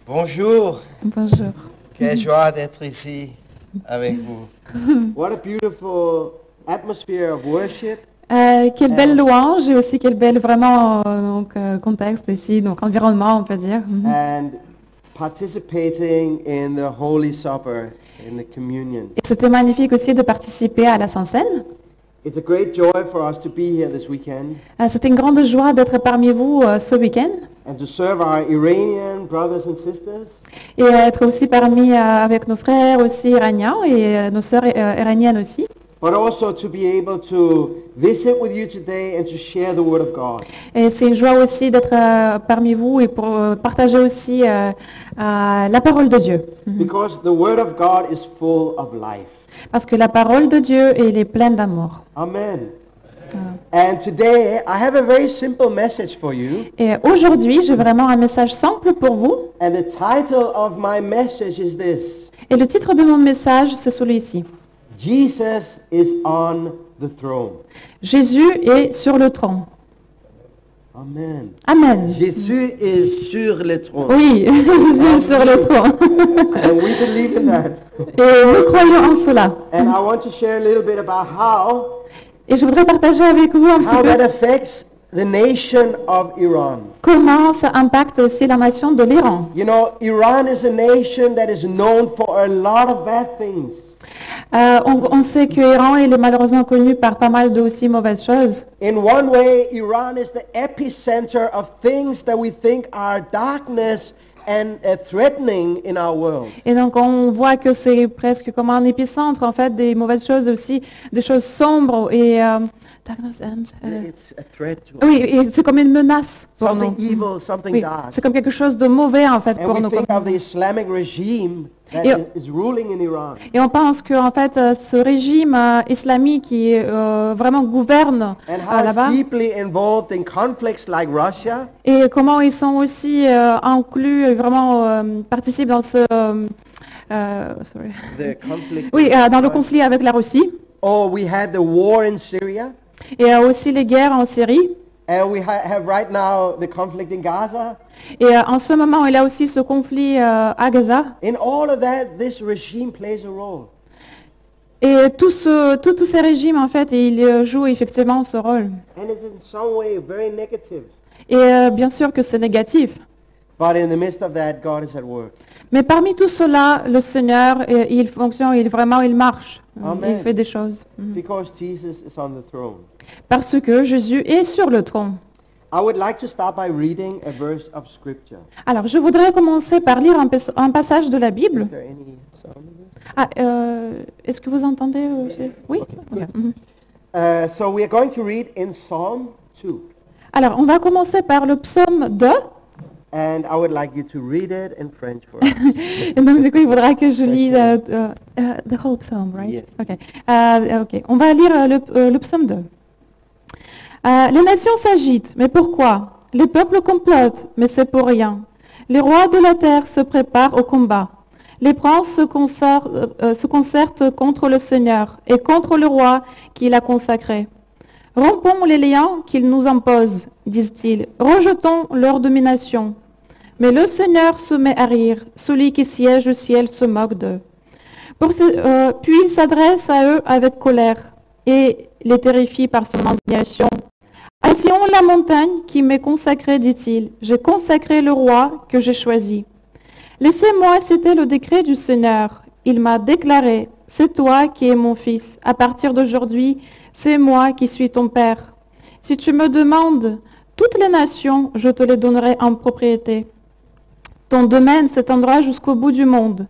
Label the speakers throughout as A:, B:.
A: Bonjour,
B: Bonjour.
A: quelle joie d'être ici avec vous.
C: What a beautiful atmosphere of worship.
B: Quelle belle louange et aussi quel bel vraiment contexte ici, donc environnement on peut dire.
C: And participating in the Holy Supper, in the communion.
B: Et c'était magnifique aussi de participer à la Sainte Seine.
C: It's a great joy for us to be here this weekend
B: C'était une grande joie d'être parmi vous ce week-end
C: and to serve our Iranian brothers and sisters.
B: et être aussi parmi avec nos frères aussi iraniens et nos sœurs iraniennes aussi.
C: But also to be able to visit with you today and to share the Word of God.
B: Et c'est une joie aussi d'être parmi vous et pour partager aussi la parole de Dieu.
C: Because the Word of God is full of life.
B: Parce que la parole de Dieu, elle est pleine d'amour.
C: Amen. And today I have a very simple message for you.
B: Et aujourd'hui, j'ai vraiment un message simple pour vous.
C: And the title of my message is this:
B: Et le titre de mon message, c'est celui-ci.
C: Jesus is on the throne.
B: Jésus est sur le trône.
C: Amen.
B: Amen.
A: Jésus est sur le trône.
B: Oui, Jésus est sur le trône.
C: And we believe in that.
B: Et nous croyons en cela.
C: And I want to share a little bit about
B: Et je voudrais partager avec vous un petit
C: how that
B: peu
C: affects the nation of Iran.
B: comment ça impacte aussi la nation de l'Iran.
C: You know, Iran is a nation that is known for a lot of bad things.
B: On sait que l'Iran est malheureusement connu par pas mal de aussi mauvaises choses.
C: In one way, Iran is the epicenter of things that we think are darkness and threatening in our world.
B: Et donc on voit que c'est presque comme un épicentre en fait des mauvaises choses aussi, des choses sombres et darkness and,
C: It's a threat to us.
B: oui, et c'est comme une menace pour nous.
C: Something evil, something
B: Oui,
C: dark.
B: c'est comme quelque chose de mauvais en fait
C: And
B: pour
C: we
B: nous.
C: think of the Islamic regime that
B: Et-
C: is ruling in Iran.
B: Et on pense que en fait ce régime islamique qui vraiment gouverne
C: And how it's
B: là-bas
C: deeply involved in conflicts like Russia.
B: et comment ils sont aussi inclus et vraiment participent dans ce sorry.
C: The conflict.
B: Oui, dans le conflit avec la Russie
C: Oh, we had the war in Syria.
B: et aussi les guerres en Syrie.
C: And we have right now the conflict in Gaza.
B: Et en ce moment, il y a aussi ce conflit à Gaza.
C: In all of that, this regime plays a role.
B: Et tous ces régimes, en fait, ils jouent effectivement ce rôle.
C: And it's in some way very negative.
B: Et bien sûr que c'est négatif.
C: But in the midst of that, God is at work.
B: Mais parmi tout cela, le Seigneur, il fonctionne, il marche.
C: Amen.
B: Il fait des choses.
C: Because Jesus is on the throne.
B: Parce que Jésus est sur le trône.
C: I would like to start by reading a verse of scripture.
B: Alors, je voudrais commencer par lire un passage de la Bible.
C: Is there any sound in this?
B: Est-ce que vous entendez Oui. Ok. Mhm.
C: So we are going to read in Psalm 2.
B: Alors, on va commencer par le psaume 2.
C: And I would like you to read it in French for us.
B: Et donc, du coup, il faudra que je lise the whole psalm, right?
C: Yes.
B: Okay. Ok. On va lire le psaume 2. Les nations s'agitent, mais pourquoi? Les peuples complotent, mais c'est pour rien. Les rois de la terre se préparent au combat. Les princes se concertent contre le Seigneur et contre le roi qui l'a consacré. Rompons les liens qu'ils nous imposent, disent-ils. Rejetons leur domination. Mais le Seigneur se met à rire. Celui qui siège au ciel se moque d'eux. Puis il s'adresse à eux avec colère et les terrifie par son indignation. À Sion, la montagne qui m'est consacrée, dit-il, j'ai consacré le roi que j'ai choisi. Laissez-moi citer le décret du Seigneur. Il m'a déclaré, c'est toi qui es mon fils. À partir d'aujourd'hui, c'est moi qui suis ton père. Si tu me demandes toutes les nations, je te les donnerai en propriété. Ton domaine s'étendra jusqu'au bout du monde.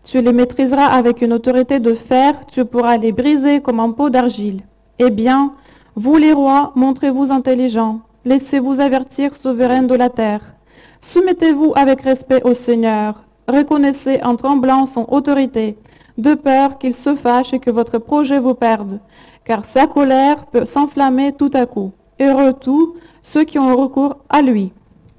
B: Tu les maîtriseras avec une autorité de fer, tu pourras les briser comme un pot d'argile. Eh bien, vous les rois, montrez-vous intelligents. Laissez-vous avertir, souverains de la terre. Soumettez-vous avec respect au Seigneur. Reconnaissez en tremblant son autorité, de peur qu'il se fâche et que votre projet vous perde. Car sa colère peut s'enflammer tout à coup. Heureux tous ceux qui ont recours à lui.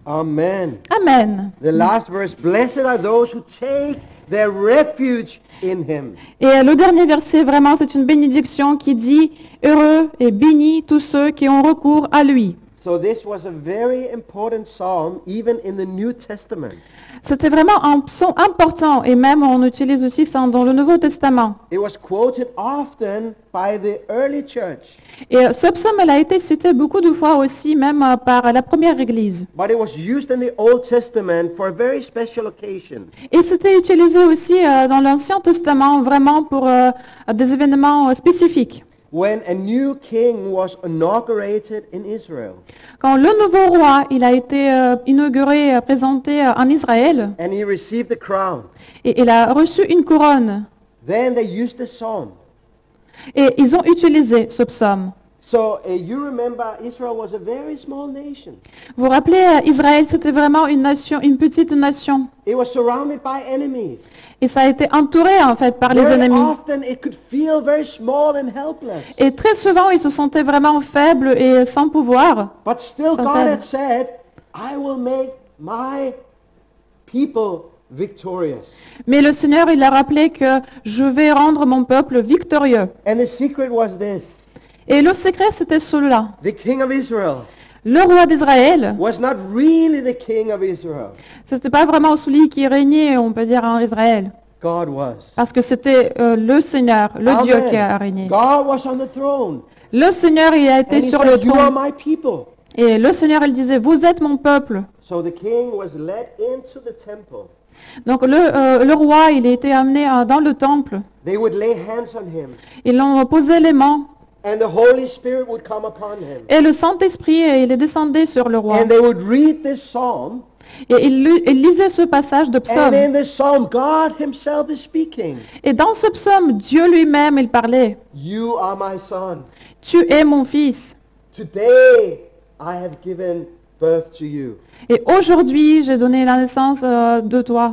C: Amen.
B: Amen.
C: The last verse, blessed are those who take their refuge in him.
B: Et le dernier verset, vraiment, c'est une bénédiction qui dit « Heureux et bénis tous ceux qui ont recours à lui ».
C: So this was a very important psalm even in the New Testament.
B: C'était vraiment un psaume important et même on utilise aussi ça dans le Nouveau Testament.
C: It was quoted often by the early church,
B: Et ce psaume, elle a été cité beaucoup de fois aussi, même par la première Église.
C: but it was used in the Old Testament for a very special occasion.
B: Et c'était utilisé aussi dans l'Ancien Testament vraiment pour des événements spécifiques.
C: When a new king was inaugurated in Israel,
B: Quand le nouveau roi, il a été inauguré, présenté en Israël,
C: and he received the crown,
B: et il a reçu une couronne,
C: then they used the psalm.
B: et ils ont utilisé ce psaume.
C: So you remember Israel was a very small nation.
B: Vous vous rappelez, Israël, c'était vraiment une nation, une petite nation.
C: It was surrounded by enemies.
B: Et ça a été entouré en fait par les
C: Very
B: ennemis.
C: often it could feel very small and helpless.
B: Et très souvent, ils se sentaient vraiment faibles et sans pouvoir.
C: But still
B: So
C: God
B: sad.
C: had said, I will make my people victorious.
B: Mais le Seigneur, il a rappelé que je vais rendre mon peuple victorieux.
C: And the secret was this.
B: Et le secret, c'était celui-là.
C: The king of Israel
B: Le roi d'Israël,
C: was not really the king of Israel.
B: ce n'était pas vraiment celui qui régnait, on peut dire, en Israël.
C: God was.
B: Parce que c'était le Seigneur, le Dieu
C: Amen.
B: qui a régné.
C: God was on the throne.
B: Le Seigneur, il a
C: And
B: été
C: he
B: sur le
C: said, you are
B: trône.
C: my people.
B: Et le Seigneur, il disait, vous êtes mon peuple.
C: So the king was led into the temple.
B: Donc le roi, il a été amené dans le temple.
C: They would lay hands on him.
B: Ils l'ont posé les mains.
C: And the Holy Spirit would come upon him.
B: Et le Saint-Esprit, il est descendu sur le roi.
C: And they would read this psalm.
B: Et il lisait ce passage de
C: And
B: psaume.
C: in this psalm, God himself is speaking.
B: Et dans ce psaume, Dieu lui-même, il parlait.
C: You are my son.
B: Tu es mon fils.
C: Today I have given birth to you.
B: Et aujourd'hui, j'ai donné la naissance de toi.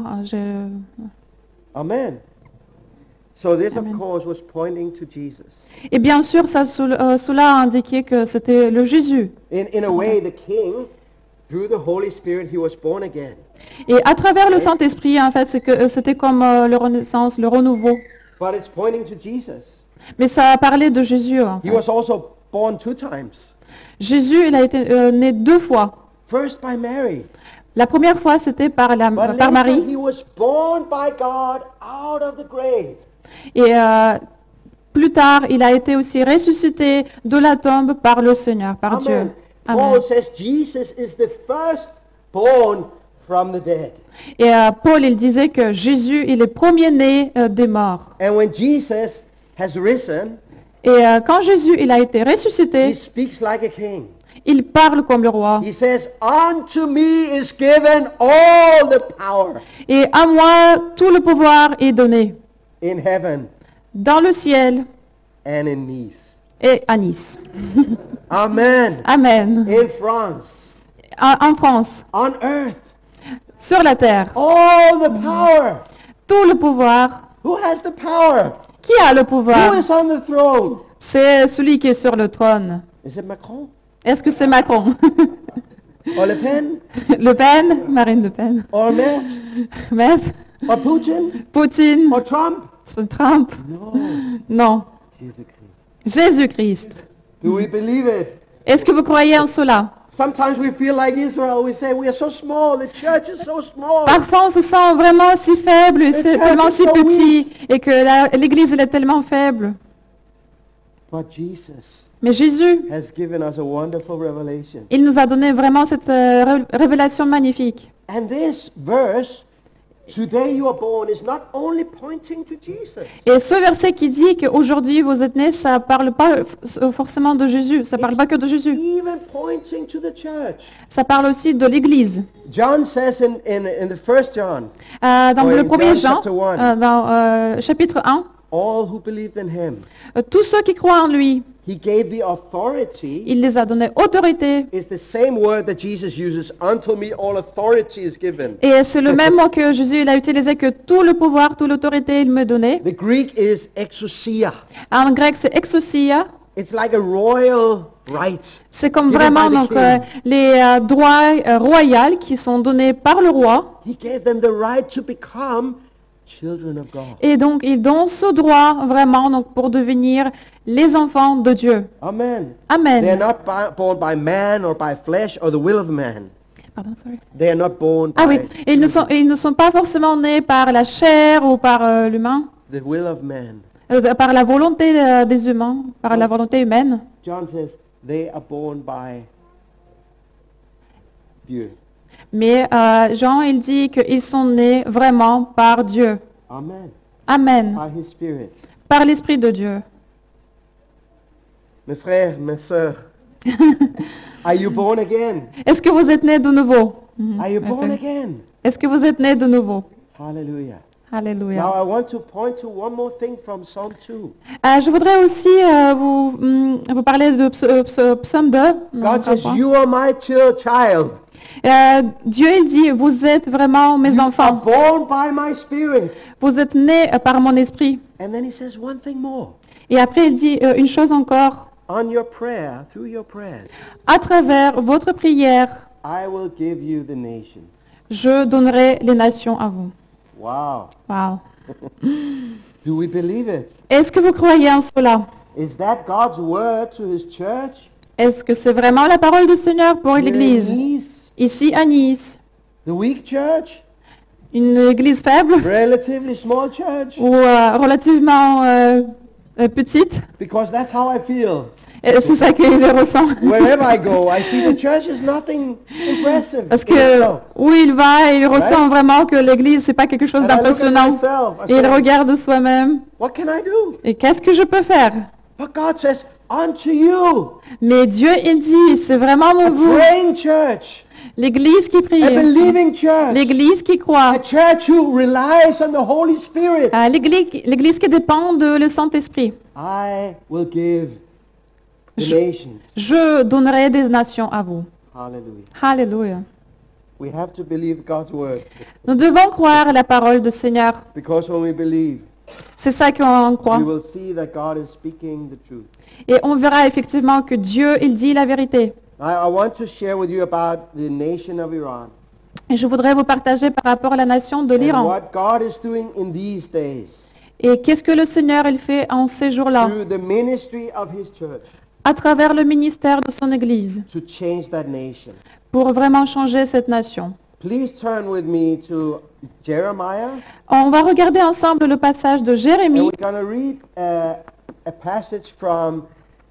C: Amen. So this,
B: Amen.
C: of course, was pointing to Jesus.
B: Et bien sûr, cela a indiqué que c'était le Jésus.
C: In a way, the king, through the Holy Spirit, he was born again.
B: Et à travers le Saint-Esprit, en fait, c'était comme la renaissance, le renouveau.
C: But it's pointing to Jesus.
B: Mais ça a parlé de Jésus. En
C: He
B: fait.
C: was also born 2 times.
B: Jésus, il a été né 2 fois.
C: First by Mary.
B: La première fois, c'était par
C: But
B: par
C: later
B: Marie.
C: he was born by God out of the grave.
B: Et plus tard, il a été aussi ressuscité de la tombe par le Seigneur, par Dieu.
C: Amen.
B: Amen.
C: Paul says Jesus is the first born from the dead.
B: Et Paul, il disait que Jésus, il est premier-né des morts.
C: And when Jesus has risen,
B: Et quand Jésus, il a été
C: he
B: ressuscité,
C: speaks like a king.
B: il parle comme le roi.
C: He says, unto me is given all the power
B: Et à moi, tout le pouvoir est donné,
C: in heaven
B: dans le ciel
C: and in Nice.
B: et à Nice.
C: Amen.
B: Amen.
C: In France,
B: En France,
C: on earth,
B: sur la terre,
C: all the power.
B: tout le pouvoir.
C: Who has the power?
B: Qui a le
C: Who
B: pouvoir?
C: is on the throne?
B: C'est celui qui est sur le trône.
C: Is it Macron?
B: Est-ce que c'est Macron?
C: Or Le Pen?
B: Le Pen? Marine Le Pen.
C: Or Metz?
B: Metz?
C: Or Putin?
B: Poutine?
C: Or Trump?
B: Trump?
C: No.
B: Non.
C: Jesus Christ.
B: Jésus-Christ.
C: Do we believe it?
B: Est-ce que vous croyez en cela?
C: Sometimes we feel like Israel. We say we are so small. The church is so small.
B: Parfois, on se sent vraiment si faible, et c'est
C: church
B: tellement
C: is
B: si
C: so
B: petit, et que l'Église, elle est tellement faible.
C: But Jesus
B: Mais Jésus,
C: has given us a wonderful revelation.
B: il nous a donné vraiment cette révélation magnifique.
C: And this verse, today you are born, is not only pointing to Jesus.
B: Et ce verset qui dit qu'aujourd'hui vous êtes nés, ça parle pas forcément de Jésus, ça parle pas que de Jésus.
C: Even pointing to the church.
B: Ça parle aussi de l'Église.
C: John says in the first John,
B: Dans
C: Oh,
B: le
C: in
B: premier
C: John
B: Jean,
C: chapter 1.
B: dans chapitre 1,
C: all who believed in him,
B: tous ceux qui croient en lui,
C: he gave the authority.
B: il les a donné autorité.
C: Is the same word that Jesus uses, unto me all authority is given.
B: Et c'est le même mot que Jésus il a utilisé, que tout le pouvoir, toute l'autorité, il me donnait.
C: The Greek is exousia.
B: En grec, c'est exousia.
C: It's like a royal right.
B: C'est comme
C: Given
B: vraiment
C: by the
B: donc,
C: king.
B: les droits royaux qui sont donnés par le roi.
C: He gave them the right to become children of God.
B: Et donc, ils donnent ce droit vraiment donc, pour devenir les enfants de Dieu.
C: Amen.
B: Amen.
C: They are not born by man or by flesh or the will of man.
B: Pardon, sorry.
C: They are not born
B: Ah
C: by
B: oui, et ils ne sont pas forcément nés par la chair ou par l'humain,
C: the will of man.
B: par la volonté des humains, par la volonté humaine.
C: John says they are born by Dieu.
B: Mais Jean, il dit qu'ils sont nés vraiment par Dieu.
C: Amen.
B: Amen.
C: By His Spirit.
B: Par l'Esprit de Dieu.
C: Mes frères, mes sœurs, are you born again?
B: Est-ce que vous êtes nés de nouveau?
C: Are you born again?
B: Est-ce que vous êtes nés de nouveau?
C: Hallelujah.
B: Alléluia.
C: Now I want to point to one more thing from Psalm 2.
B: Je voudrais aussi vous parler de Psaume 2.
C: God says, you are my child.
B: Dieu, il dit, vous êtes vraiment mes
C: You are
B: enfants.
C: born by my spirit.
B: Vous êtes nés par mon esprit.
C: And then he says one thing more.
B: Et après, il dit une chose encore.
C: On your prayer, through your prayers,
B: À travers votre prière,
C: I will give you the nations.
B: je donnerai les nations à vous.
C: Wow.
B: Wow.
C: Do we believe it?
B: Est-ce que vous croyez en cela?
C: Is that God's word to his church?
B: Est-ce que c'est vraiment la parole du Seigneur pour
C: Here in
B: l'Église?
C: Nice,
B: Ici à Nice,
C: the weak church,
B: une église faible
C: relatively small church,
B: ou relativement petite?
C: because that's how I feel.
B: Et c'est ça qu'il ressent.
C: Wherever I go, I see the church is nothing impressive.
B: Parce
C: in
B: que
C: itself.
B: où il va, il ressent vraiment que l'Église, c'est pas quelque chose
C: And I look at
B: d'impressionnant.
C: myself, I
B: Et il
C: say,
B: regarde soi-même.
C: what can I do?
B: Et qu'est-ce que je peux faire?
C: But God says, unto you,
B: Mais Dieu, il dit, c'est vraiment
C: a
B: vous.
C: praying church,
B: L'Église qui prie.
C: a believing church,
B: L'Église qui croit.
C: a church who relies on the Holy Spirit.
B: L'Église qui dépend de le Saint-Esprit.
C: I will give the nations.
B: Je donnerai des nations à vous.
C: Hallelujah.
B: Alléluia.
C: We have to believe God's word,
B: Nous devons croire la parole du Seigneur.
C: because when we believe,
B: C'est ça qu'on croit.
C: we will see that God is speaking the truth.
B: Et on verra effectivement que Dieu, il dit la vérité.
C: I want to share with you about the nation of Iran
B: Et je voudrais vous partager par rapport à la nation de
C: and
B: l'Iran.
C: what God is doing in these days
B: Et qu'est-ce que le Seigneur, il fait en ces jours-là,
C: through the ministry of His church
B: à travers le ministère de son Église,
C: to change that nation.
B: pour vraiment changer cette nation.
C: Please turn with me to Jeremiah,
B: On va regarder ensemble le passage de
C: and
B: Jérémie.
C: we're going to read a passage from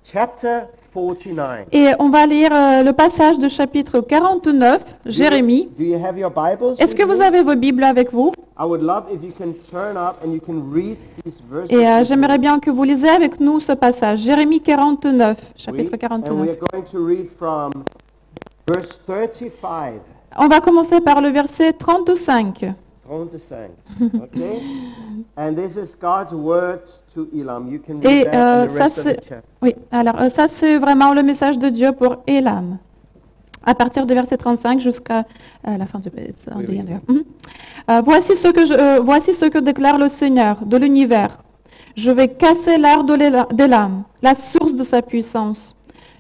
C: chapter 49.
B: Et on va lire le passage de chapitre 49, Jérémie.
C: Do you have your Bibles?
B: Est-ce que
C: with
B: vous
C: you?
B: avez vos Bibles avec vous?
C: I would love if you can turn up and you can read these verses.
B: Et
C: with
B: j'aimerais
C: me.
B: bien que vous lisez avec nous ce passage. Jérémie 49, chapitre
C: And we
B: 49.
C: are going to read from verse 35.
B: On va commencer par le verset 35.
C: 35. Okay? And this is God's word to Elam. You can read
B: Et
C: that and the
B: ça
C: rest of the
B: c'est
C: chapter.
B: oui, alors ça c'est vraiment le message de Dieu pour Élam. À partir du verset 35 jusqu'à la fin du verset.
C: Oui.
B: Voici ce que déclare le Seigneur de l'univers. Je vais casser l'arc d'Élam, la source de sa puissance.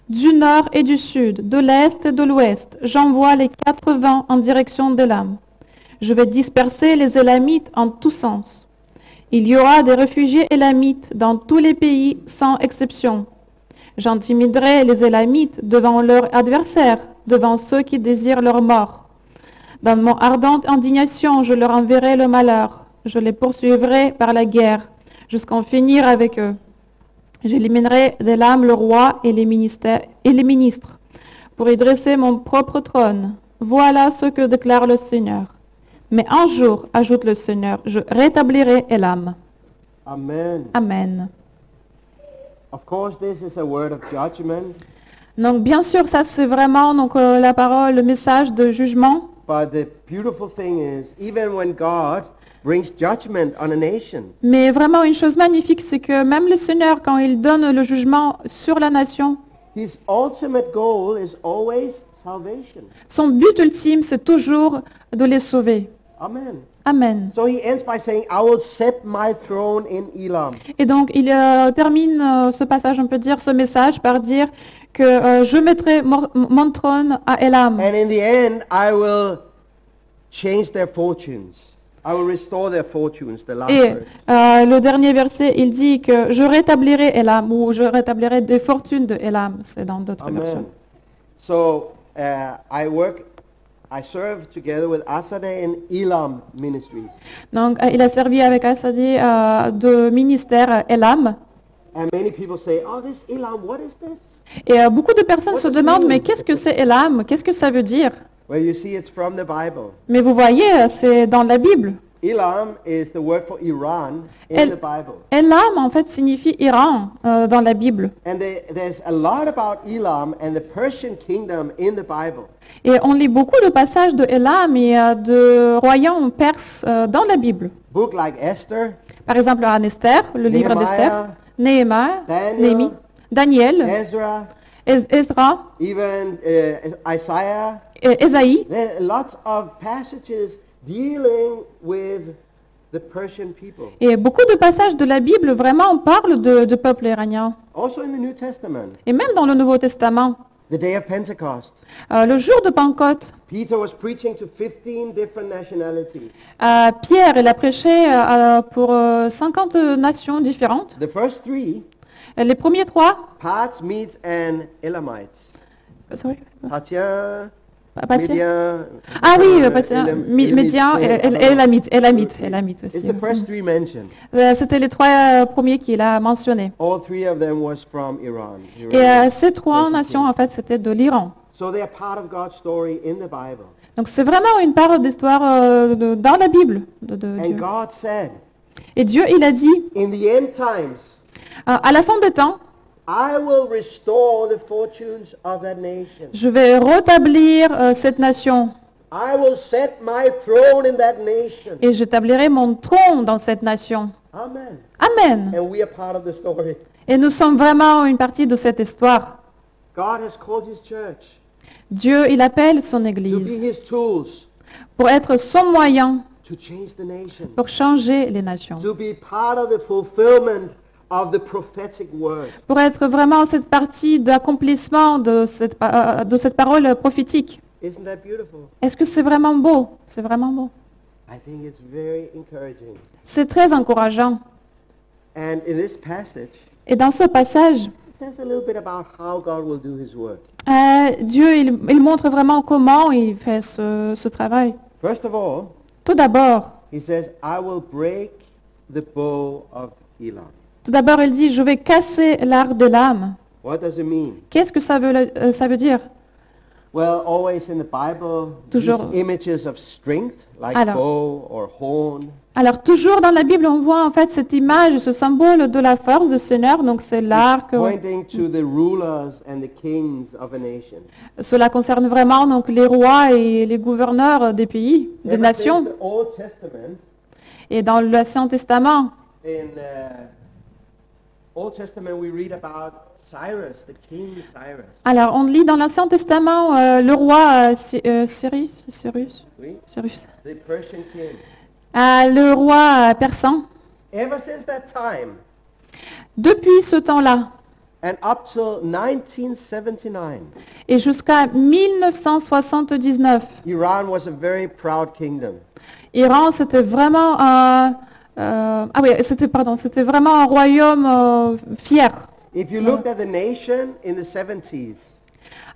B: Du nord et du sud, de l'est et de l'ouest, j'envoie les 4 vents en direction d'Élam. Je vais disperser les Élamites en tous sens. Il y aura des réfugiés Élamites dans tous les pays sans exception. J'intimiderai les Élamites devant leurs adversaires, devant ceux qui désirent leur mort. Dans mon ardente indignation, je leur enverrai le malheur. Je les poursuivrai par la guerre, jusqu'à en finir avec eux. J'éliminerai d'Élam le roi et les ministres, pour y dresser mon propre trône. Voilà ce que déclare le Seigneur. Mais un jour, ajoute le Seigneur, je rétablirai Élam.
C: Amen.
B: Amen.
C: Of course, this is a word of judgment,
B: Donc bien sûr, ça c'est vraiment la parole, le message de jugement.
C: but the beautiful thing is, even when God brings judgment on a nation,
B: Mais vraiment une chose magnifique, c'est que même le Seigneur, quand il donne le jugement sur la nation,
C: His ultimate goal is always salvation.
B: son but ultime, c'est toujours de les sauver.
C: Amen.
B: Amen.
C: So he ends by saying, I will set my throne in Elam.
B: Et donc il termine ce passage, on peut dire, ce message par dire que je mettrai mon trône à Élam.
C: And in the end, I will change their fortunes. I will restore their fortunes, the last
B: Et
C: verse.
B: le dernier verset, il dit que je rétablirai Elam, ou je rétablirai des fortunes de Elam. C'est dans d'autres versions.
C: Amen. So I serve together with Asadeh and Elam Ministries.
B: Donc, il a servi avec Assadi de ministère Elam.
C: And many people say, oh, this Elam, what is this?
B: Et beaucoup de personnes
C: What
B: se
C: does it
B: demandent,
C: mean?
B: mais qu'est-ce que c'est Elam? Qu'est-ce que ça veut dire?
C: Well, you see, it's from the Bible.
B: Mais vous voyez, c'est dans la Bible.
C: Elam is the word for Iran in
B: El-
C: the Bible.
B: Elam, en fait, signifie Iran dans la Bible.
C: And there's a lot about Elam and the Persian kingdom in the Bible.
B: Et on lit beaucoup de passages de Elam et de royaumes perses dans la Bible.
C: Book like Esther,
B: Par exemple, en Esther, le livre d'Esther, Néhémie, Néhémie, Daniel,
C: Ezra,
B: Ezra,
C: even Isaiah.
B: Ésaïe.
C: There are lots of passages dealing with the Persian people.
B: Et beaucoup de passages de la Bible vraiment parlent de peuple iranien.
C: Also in the New Testament,
B: Et même dans le Nouveau Testament,
C: the day of Pentecost,
B: le jour de Pentecôte,
C: Peter was preaching to 15 different nationalities.
B: Pierre, il a prêché pour 50 nations différentes.
C: The first three,
B: Les premiers trois,
C: Parths, Medes, and Elamites.
B: sorry,
C: Parthiens,
B: Parthiens.
C: Médiens,
B: Ah oui,
C: Élamites,
B: Médian et Élamites
C: It's
B: aussi.
C: the first three mentioned.
B: C'était les trois premiers qu'il a mentionnés.
C: All three of them was from Iran.
B: Et ces trois nations, en fait, c'était de l'Iran.
C: So they are part of God's story in the Bible.
B: Donc c'est vraiment une part d'histoire dans la Bible de
C: And
B: Dieu.
C: God said,
B: Et Dieu, il a dit,
C: in the end times,
B: à la fin des temps,
C: I will restore the fortunes of that nation.
B: je vais rétablir cette nation
C: I will set my throne in that nation.
B: et j'établirai mon trône dans cette nation.
C: Amen.
B: Amen.
C: And we are part of the story.
B: Et nous sommes vraiment une partie de cette histoire.
C: God has called his church
B: Dieu, il appelle son
C: to be
B: Église
C: his tools
B: pour être son moyen
C: to change the nations,
B: pour changer les nations,
C: to be part of the fulfillment of the prophetic word.
B: pour être vraiment cette partie d'accomplissement de cette parole prophétique.
C: Isn't that beautiful?
B: Est-ce que c'est vraiment beau? C'est vraiment beau.
C: I think it's very encouraging.
B: C'est très encourageant.
C: And in this passage,
B: Et dans ce passage,
C: it says a little bit about how God will do his work.
B: Dieu, il montre vraiment comment il fait ce travail.
C: First of all,
B: Tout d'abord,
C: he says, I will break the bow of Elam.
B: il dit, je vais casser l'arc de l'âme.
C: What does it mean?
B: Qu'est-ce que ça veut dire?
C: Well, always in the Bible,
B: Toujours.
C: these images of strength, like
B: Alors.
C: bow or horn,
B: Alors, toujours dans la Bible, on voit en fait cette image, ce symbole de la force du Seigneur, donc c'est l'arc.
C: pointing to the rulers and the kings of a nation.
B: Cela concerne vraiment donc les rois et les gouverneurs des pays, des
C: Ever
B: nations.
C: since the Old Testament,
B: Et dans l'Ancien Testament,
C: in Old Testament, we read about Cyrus, the king Cyrus.
B: alors on lit dans l'Ancien Testament le roi Cyrus,
C: Oui, the Persian king.
B: le roi persan.
C: Ever since that time,
B: Depuis ce temps-là
C: and up till 1979,
B: et jusqu'à 1979,
C: Iran was a very proud kingdom.
B: Iran c'était vraiment c'était vraiment un royaume fier.
C: If you looked at the nation in the 70s,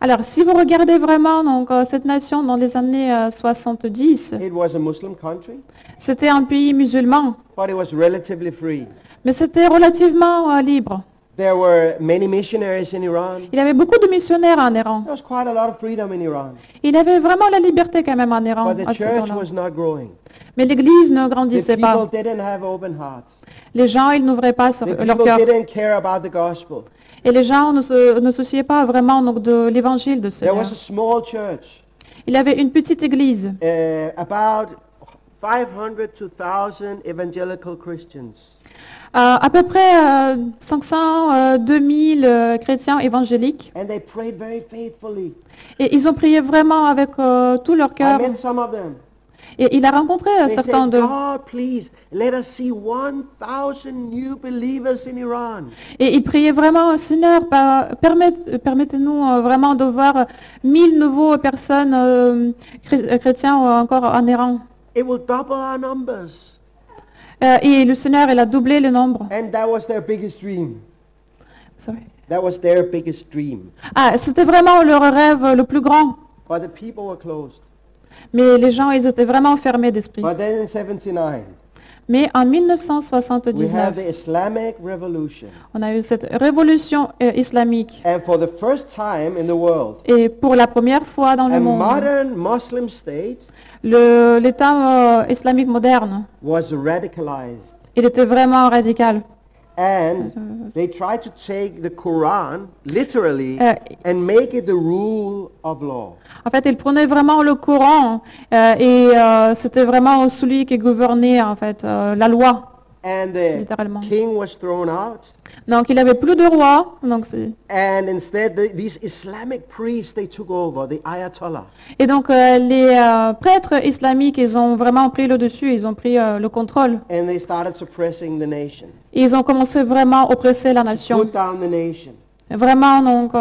B: Alors si vous regardez vraiment donc cette nation dans les années 70,
C: it was a Muslim country,
B: c'était un pays musulman,
C: but it was relatively free.
B: mais c'était relativement libre.
C: There were many missionaries in Iran.
B: Il y avait beaucoup de missionnaires en Iran.
C: There was quite a lot of freedom in Iran.
B: Il y avait vraiment la liberté quand même en Iran
C: But the
B: à ce
C: church
B: temps-là.
C: was not growing.
B: Mais l'Église ne
C: The
B: grandissait
C: people
B: pas.
C: didn't have open hearts.
B: Les gens, ils n'ouvraient pas
C: The
B: leur
C: people
B: cœur.
C: didn't care about the gospel.
B: Et les gens ne souciaient pas vraiment donc, de l'évangile de
C: There
B: Seigneur.
C: was a small church,
B: Il y avait une petite église,
C: about 500 to 1,000 evangelical Christians.
B: à peu près 500, 2000 chrétiens évangéliques.
C: And they prayed very faithfully.
B: Et ils ont prié vraiment avec tout leur
C: I
B: cœur.
C: met some of them.
B: Et il a rencontré
C: They
B: certains
C: said,
B: d'eux.
C: God, please, let us see 1,000 new believers in Iran.
B: Et ils priaient vraiment, Seigneur, permettez-nous vraiment de voir 1000 nouveaux personnes chrétiens encore en Iran.
C: it will double our numbers.
B: Et le Seigneur, il a doublé le nombre.
C: And that was their biggest dream.
B: Sorry.
C: That was their biggest dream.
B: Ah, c'était vraiment leur rêve le plus grand.
C: But the people were closed.
B: Mais les gens, ils étaient vraiment fermés d'esprit.
C: But then in 79,
B: Mais en
C: we have
B: 1979,
C: the Islamic Revolution.
B: on a eu cette révolution islamique.
C: And for the first time in the world,
B: Et pour la première fois dans
C: a
B: le monde,
C: modern Muslim state
B: l'État islamique moderne,
C: was radicalized.
B: il était vraiment radical.
C: And they tried to take the Quran literally
B: Euh,
C: and make it the rule of law.
B: En fait, il prenait vraiment le Coran et c'était vraiment celui qui gouvernait en fait la loi,
C: And the
B: littéralement.
C: king was thrown out.
B: Donc il avait plus de roi. Donc
C: And instead, these Islamic priests, they took over, the Ayatollah.
B: et donc les prêtres islamiques, ils ont vraiment pris le dessus, ils ont pris le contrôle.
C: And they started suppressing the nation,
B: Et ils ont commencé vraiment à oppresser la nation.
C: put down the nation.
B: Vraiment donc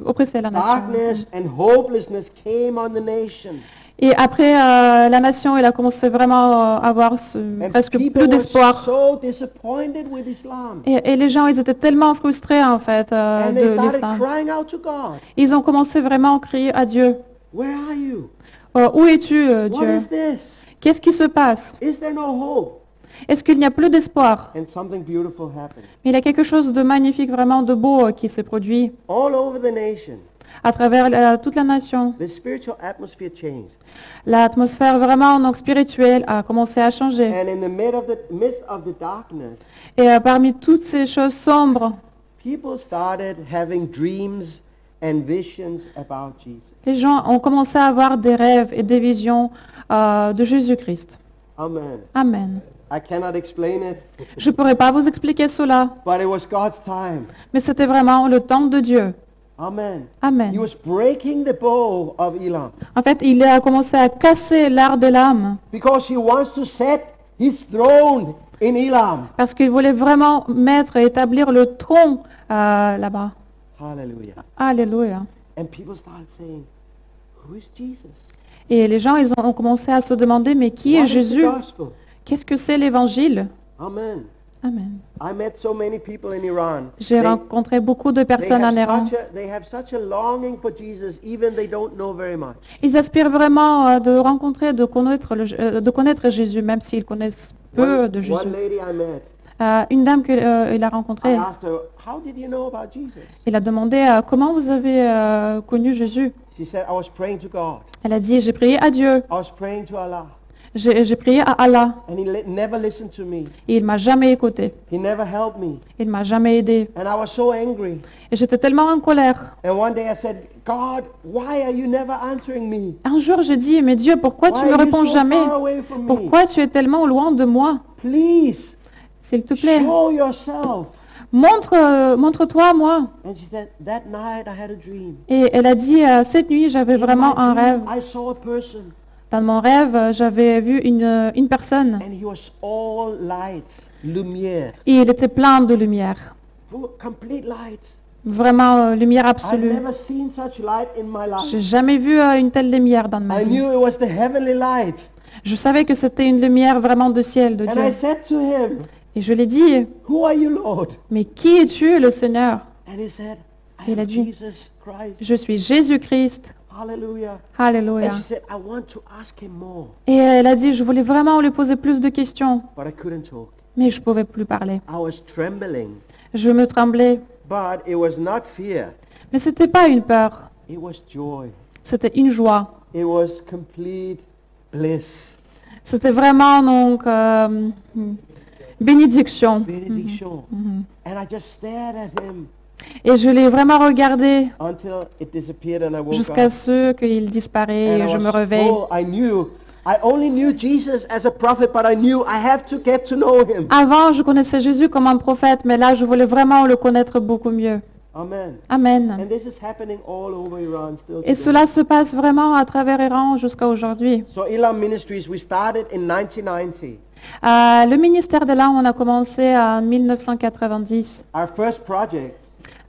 B: oppresser la nation.
C: Darkness and hopelessness came on the nation.
B: Et après, la nation, elle a commencé vraiment à avoir
C: And
B: presque
C: people
B: plus
C: were
B: d'espoir.
C: so disappointed with Islam.
B: Et les gens, ils étaient tellement frustrés en fait
C: And they
B: de
C: started
B: l'islam.
C: crying out to God.
B: Ils ont commencé vraiment à crier à Dieu.
C: Where are you?
B: Où es-tu,
C: What
B: Dieu?
C: is this?
B: Qu'est-ce qui se passe?
C: Is there no hope?
B: Est-ce qu'il n'y a plus d'espoir?
C: And something beautiful happened.
B: Mais il y a quelque chose de magnifique, vraiment de beau qui s'est produit
C: All over the nation,
B: à travers toute la nation.
C: the spiritual atmosphere changed.
B: L'atmosphère vraiment donc spirituelle a commencé à changer.
C: And in the midst of the darkness,
B: Et parmi toutes ces choses sombres,
C: people started having dreams and visions about Jesus.
B: les gens ont commencé à avoir des rêves et des visions de Jésus-Christ.
C: Amen.
B: Amen.
C: I cannot explain it,
B: Je ne pourrais pas vous expliquer cela,
C: but it was God's time.
B: mais c'était vraiment le temps de Dieu.
C: Amen. He
B: Amen.
C: was breaking the bow of Elam
B: En fait, il a commencé à casser l'art de l'âme
C: because he wants to set his throne in Elam.
B: parce qu'il voulait vraiment mettre et établir le tronc là-bas.
C: Hallelujah.
B: Alléluia.
C: And people started saying, who is Jesus?
B: Et les gens, ils ont commencé à se demander, mais qui
C: What
B: est
C: is the
B: Jésus?
C: gospel?
B: Qu'est-ce que c'est l'évangile?
C: Amen.
B: Amen.
C: I met so many people in Iran.
B: J'ai rencontré beaucoup de personnes en Iran.
C: They have such a longing for Jesus, even they don't know very much.
B: Ils aspirent vraiment de rencontrer, de connaître Jésus, même s'ils connaissent peu de Jésus.
C: One lady I met,
B: Une dame qu'il a
C: I
B: rencontrée,
C: asked her, how did you know about Jesus?
B: il a demandé comment vous avez connu Jésus.
C: She said, I was praying to God.
B: Elle a dit, j'ai prié à Dieu,
C: I was praying to Allah.
B: j'ai prié à Allah,
C: And he never listened to me.
B: et il m'a jamais écouté,
C: He never helped me.
B: il m'a jamais aidé.
C: And I was so angry.
B: Et j'étais tellement en colère.
C: And one day I said, God, why are you never answering me?
B: Un jour, j'ai dit, mais Dieu, pourquoi tu
C: Why
B: me
C: are you
B: réponds
C: so
B: jamais?
C: far away from me?
B: Pourquoi tu es tellement loin de moi?
C: Please,
B: S'il te plaît,
C: show yourself.
B: montre-toi à moi.
C: And she said, that night I had a dream.
B: Et elle a dit, cette nuit, j'avais
C: In
B: vraiment
C: my
B: un
C: dream,
B: rêve.
C: I saw a person.
B: Dans mon rêve, j'avais vu une personne
C: And he was all light, lumière,
B: et il était plein de lumière.
C: complete light.
B: Vraiment lumière
C: I've
B: absolue.
C: never seen such light in my life.
B: J'ai jamais vu une telle lumière dans ma
C: I
B: vie.
C: knew it was the heavenly light.
B: Je savais que c'était une lumière vraiment de ciel, de
C: And I
B: Dieu.
C: said to him,
B: Et je lui ai dit,
C: who are you, Lord?
B: mais qui es-tu, le Seigneur?
C: And he said, I
B: Il a
C: am
B: dit,
C: Jesus Christ.
B: je suis Jésus-Christ.
C: Hallelujah.
B: Alléluia.
C: And she said, I want to ask him more,
B: Et elle a dit, je voulais vraiment lui poser plus de questions,
C: but I couldn't talk.
B: mais je ne pouvais plus parler.
C: I was trembling,
B: Je me tremblais.
C: but it was not fear.
B: Mais ce n'était pas une peur,
C: It was joy.
B: c'était une joie.
C: It was complete bliss,
B: C'était vraiment donc bénédiction.
C: benediction. And I just stared at him
B: Et je l'ai vraiment regardé
C: until it disappeared and I woke
B: jusqu'à
C: up.
B: ce qu'il disparaît
C: And
B: et
C: I
B: je me
C: was
B: réveille.
C: full. I only knew Jesus as a prophet, but I knew I have to get to know him.
B: Avant, je connaissais Jésus comme un prophète, mais là, je voulais vraiment le connaître beaucoup mieux.
C: Amen.
B: Amen.
C: And this is happening all over Iran still
B: Et
C: today.
B: cela se passe vraiment à travers Iran jusqu'à aujourd'hui.
C: So Elam Ministries, we started in 1990.
B: Le ministère de l'âme, on a commencé en 1990.
C: Our first project,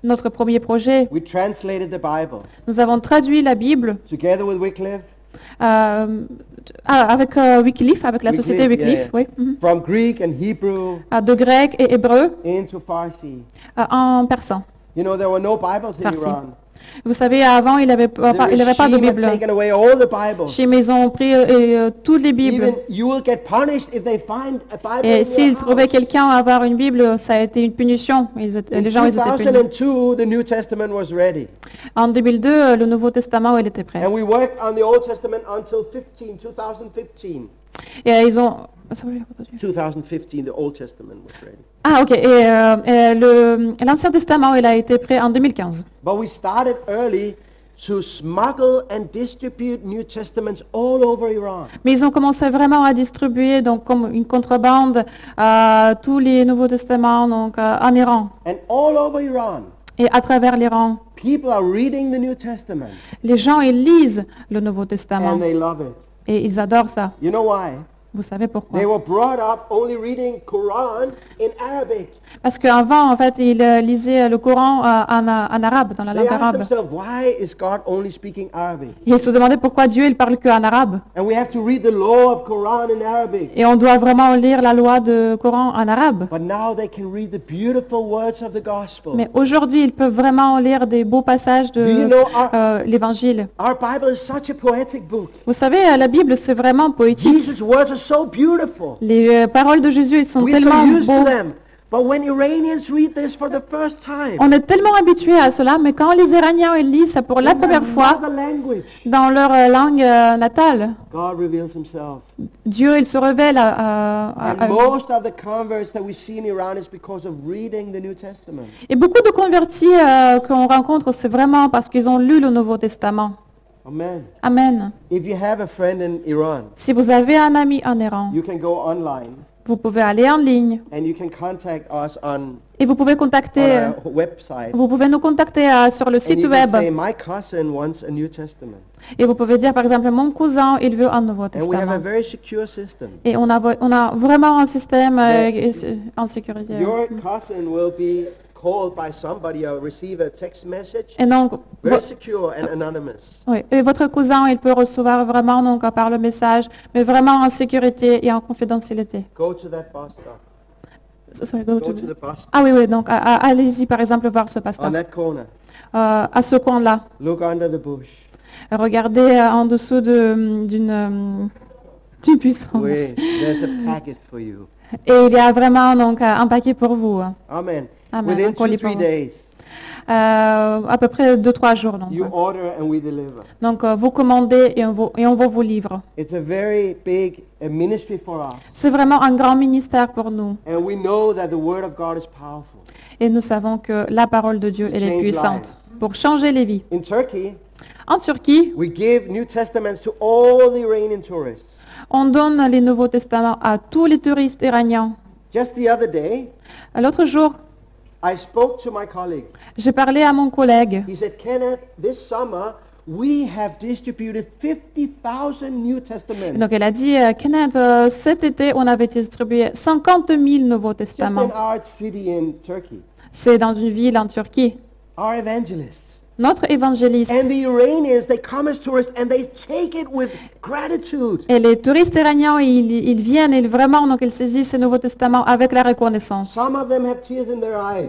B: Notre premier projet,
C: we translated the Bible
B: nous avons traduit la Bible
C: together with Wycliffe,
B: euh, avec Wycliffe, avec la société Wycliffe,
C: yeah.
B: oui. Mhm.
C: From Greek and Hebrew
B: De grec et hébreu
C: into Farsi.
B: en persan.
C: You know, there were no Bibles in
B: Farsi.
C: Iran.
B: Vous savez, avant, il n'avait
C: The
B: pas de
C: regime had
B: Bible.
C: taken away all the Bibles.
B: Chez ils ont pris toutes les Bibles.
C: Even you will get punished if they find a Bible
B: Et
C: in
B: s'ils
C: your
B: trouvaient
C: house.
B: quelqu'un à avoir une Bible, ça a été une punition. Les gens, ils étaient punis.
C: 2002, the New Testament was ready.
B: En 2002, le Nouveau Testament, il était prêt.
C: And we worked on the Old Testament until 2015.
B: Et ils ont...
C: 2015, the Old Testament was ready.
B: Ah, ok. Et l'Ancien Testament, il a été prêt en 2015.
C: But we started early to smuggle and distribute New Testaments all over Iran.
B: Mais ils ont commencé vraiment à distribuer, donc comme une contrebande, tous les Nouveaux Testaments donc, en Iran
C: And all over Iran,
B: et à travers l'Iran.
C: people are reading the New Testament
B: Les gens, ils lisent le Nouveau Testament
C: and they love it.
B: et ils adorent ça.
C: You know why?
B: Vous savez pourquoi?
C: They were brought up only reading Quran in Arabic.
B: Parce qu'avant, en fait, ils lisaient le Coran en arabe, dans la
C: They
B: langue
C: asked
B: arabe.
C: themselves, why is God only speaking Arabic?
B: Et ils se demandaient pourquoi Dieu, il parle qu'en arabe.
C: And we have to read the law of Quran in Arabic.
B: Et on doit vraiment lire la loi du Coran en arabe.
C: But now they can read the beautiful words of the gospel.
B: Mais aujourd'hui, ils peuvent vraiment lire des beaux passages
C: Do you
B: de
C: know
B: l'Évangile.
C: our Bible is such a poetic book.
B: Vous savez, la Bible, c'est vraiment poétique.
C: Jesus' words are so beautiful.
B: Les paroles de Jésus, elles sont
C: We're
B: tellement
C: so used to
B: beaux.
C: them. But when Iranians read this for the first time,
B: On est tellement habitués à cela, mais quand les Iraniens ils lisent ça pour la
C: in
B: première fois
C: another language,
B: dans leur langue natale,
C: God reveals himself.
B: Dieu, il se révèle
C: And most of the converts that we see in Iran is because of reading the New Testament.
B: Et beaucoup de convertis qu'on rencontre, c'est vraiment parce qu'ils ont lu le Nouveau Testament.
C: Amen.
B: Amen.
C: If you have a friend in Iran,
B: Si vous avez un ami en Iran,
C: you can go online
B: vous pouvez aller en ligne
C: and you can contact us on
B: et vous pouvez contacter,
C: our website.
B: vous pouvez nous contacter sur le
C: And
B: site
C: you can
B: web
C: say, my cousin wants a New Testament.
B: et vous pouvez dire par exemple mon cousin il veut un Nouveau
C: And we have a
B: Testament.
C: very secure system.
B: Et on a vraiment un système en sécurité.
C: Your cousin will be called by somebody or receive a text message.
B: Et donc,
C: Very secure and anonymous.
B: oui, et votre cousin, il peut recevoir vraiment donc par le message, mais vraiment en sécurité et en confidentialité.
C: Go to that bus stop.
B: Sorry,
C: Go to the bus
B: Ah oui, oui, donc allez-y par exemple voir ce pasteur.
C: on that corner.
B: À ce coin-là.
C: Look under the bush.
B: Regardez en dessous d'une puissance.
C: Oui, there's a packet for you.
B: Et il y a vraiment donc un paquet pour vous.
C: Amen.
B: Amen.
C: Within
B: Un colis
C: 2-3
B: pour vous.
C: days,
B: À peu près 2-3 jours. Donc,
C: you order and we deliver.
B: donc vous commandez et on vous livre.
C: It's a very big ministry for us.
B: C'est vraiment un grand ministère pour nous.
C: And we know that the Word of God is powerful.
B: Et nous savons que la parole de Dieu, elle est
C: Change
B: puissante
C: lives.
B: pour changer les vies.
C: In Turkey,
B: En Turquie,
C: we give New Testaments to all the Iranian tourists.
B: on donne les Nouveaux Testaments à tous les touristes iraniens.
C: Just the other day,
B: L'autre jour,
C: I spoke to my colleague.
B: j'ai parlé à mon collègue.
C: He said, Kenneth, this summer we have distributed 50,000 New Testaments.
B: Donc elle a dit, Kenneth, cet été, on avait distribué 50 000 Nouveaux
C: Just
B: Testaments.
C: in our city in Turkey.
B: C'est dans une ville en Turquie.
C: Our evangelists.
B: Notre évangéliste
C: And the Iranians, they come as tourists and they take it with gratitude.
B: et les touristes iraniens, ils viennent et vraiment, donc ils saisissent ces Nouveaux Testaments avec la reconnaissance.
C: Some of them have tears in their eyes.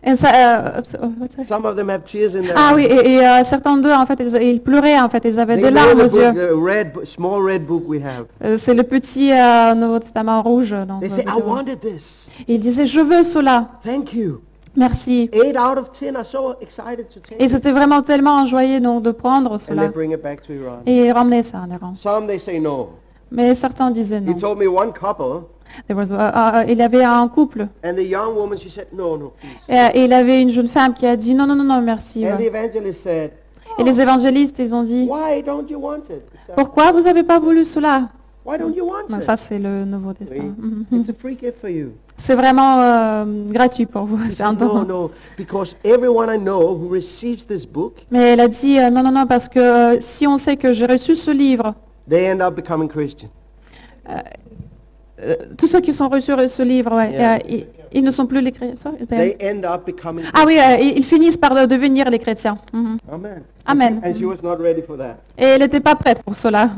B: Et ça, what's that?
C: Some of them have tears in their
B: Ah oui,
C: eyes.
B: et certains d'eux, en fait, ils pleuraient, en fait, ils avaient
C: They
B: des
C: know
B: larmes aux
C: the
B: yeux.
C: book, small red book we have.
B: C'est le petit Nouveau Testament rouge. Donc,
C: They say, I wanted this.
B: ils disaient, je veux cela,
C: Thank you.
B: merci.
C: 8 out of 10 are so excited to take
B: Et
C: it.
B: c'était vraiment tellement enjoyé donc, de prendre
C: And they
B: cela
C: bring it back to Iran.
B: et ramener ça en Iran.
C: Some, they say no.
B: Mais certains disaient non.
C: He told me one couple,
B: Il y avait un couple
C: and the young woman, she said, no, no, please.
B: et il avait une jeune femme qui a dit non, non, non, non, merci.
C: And the
B: ouais.
C: evangelist said,
B: Et les évangélistes, ils ont dit,
C: why don't you want it? He said,
B: pourquoi vous n'avez pas voulu cela?
C: why don't you want
B: Donc,
C: it?
B: ça, c'est le Nouveau
C: Oui.
B: Testament. Mhm.
C: It's a free gift for you.
B: C'est vraiment gratuit pour vous.
C: He
B: C'est un
C: said, no,
B: don.
C: no, because everyone I know who receives this book,
B: Mais elle a dit non, non, non, parce que si on sait que j'ai reçu ce livre,
C: they end up becoming Christian.
B: tous ceux qui sont reçus ce livre, ouais,
C: Yeah.
B: ils ne sont plus les chrétiens.
C: They end up becoming
B: Ah oui, ils finissent par devenir les chrétiens. Mhm.
C: Amen.
B: Amen.
C: And she was not ready for that.
B: Et elle n'était pas prête pour cela.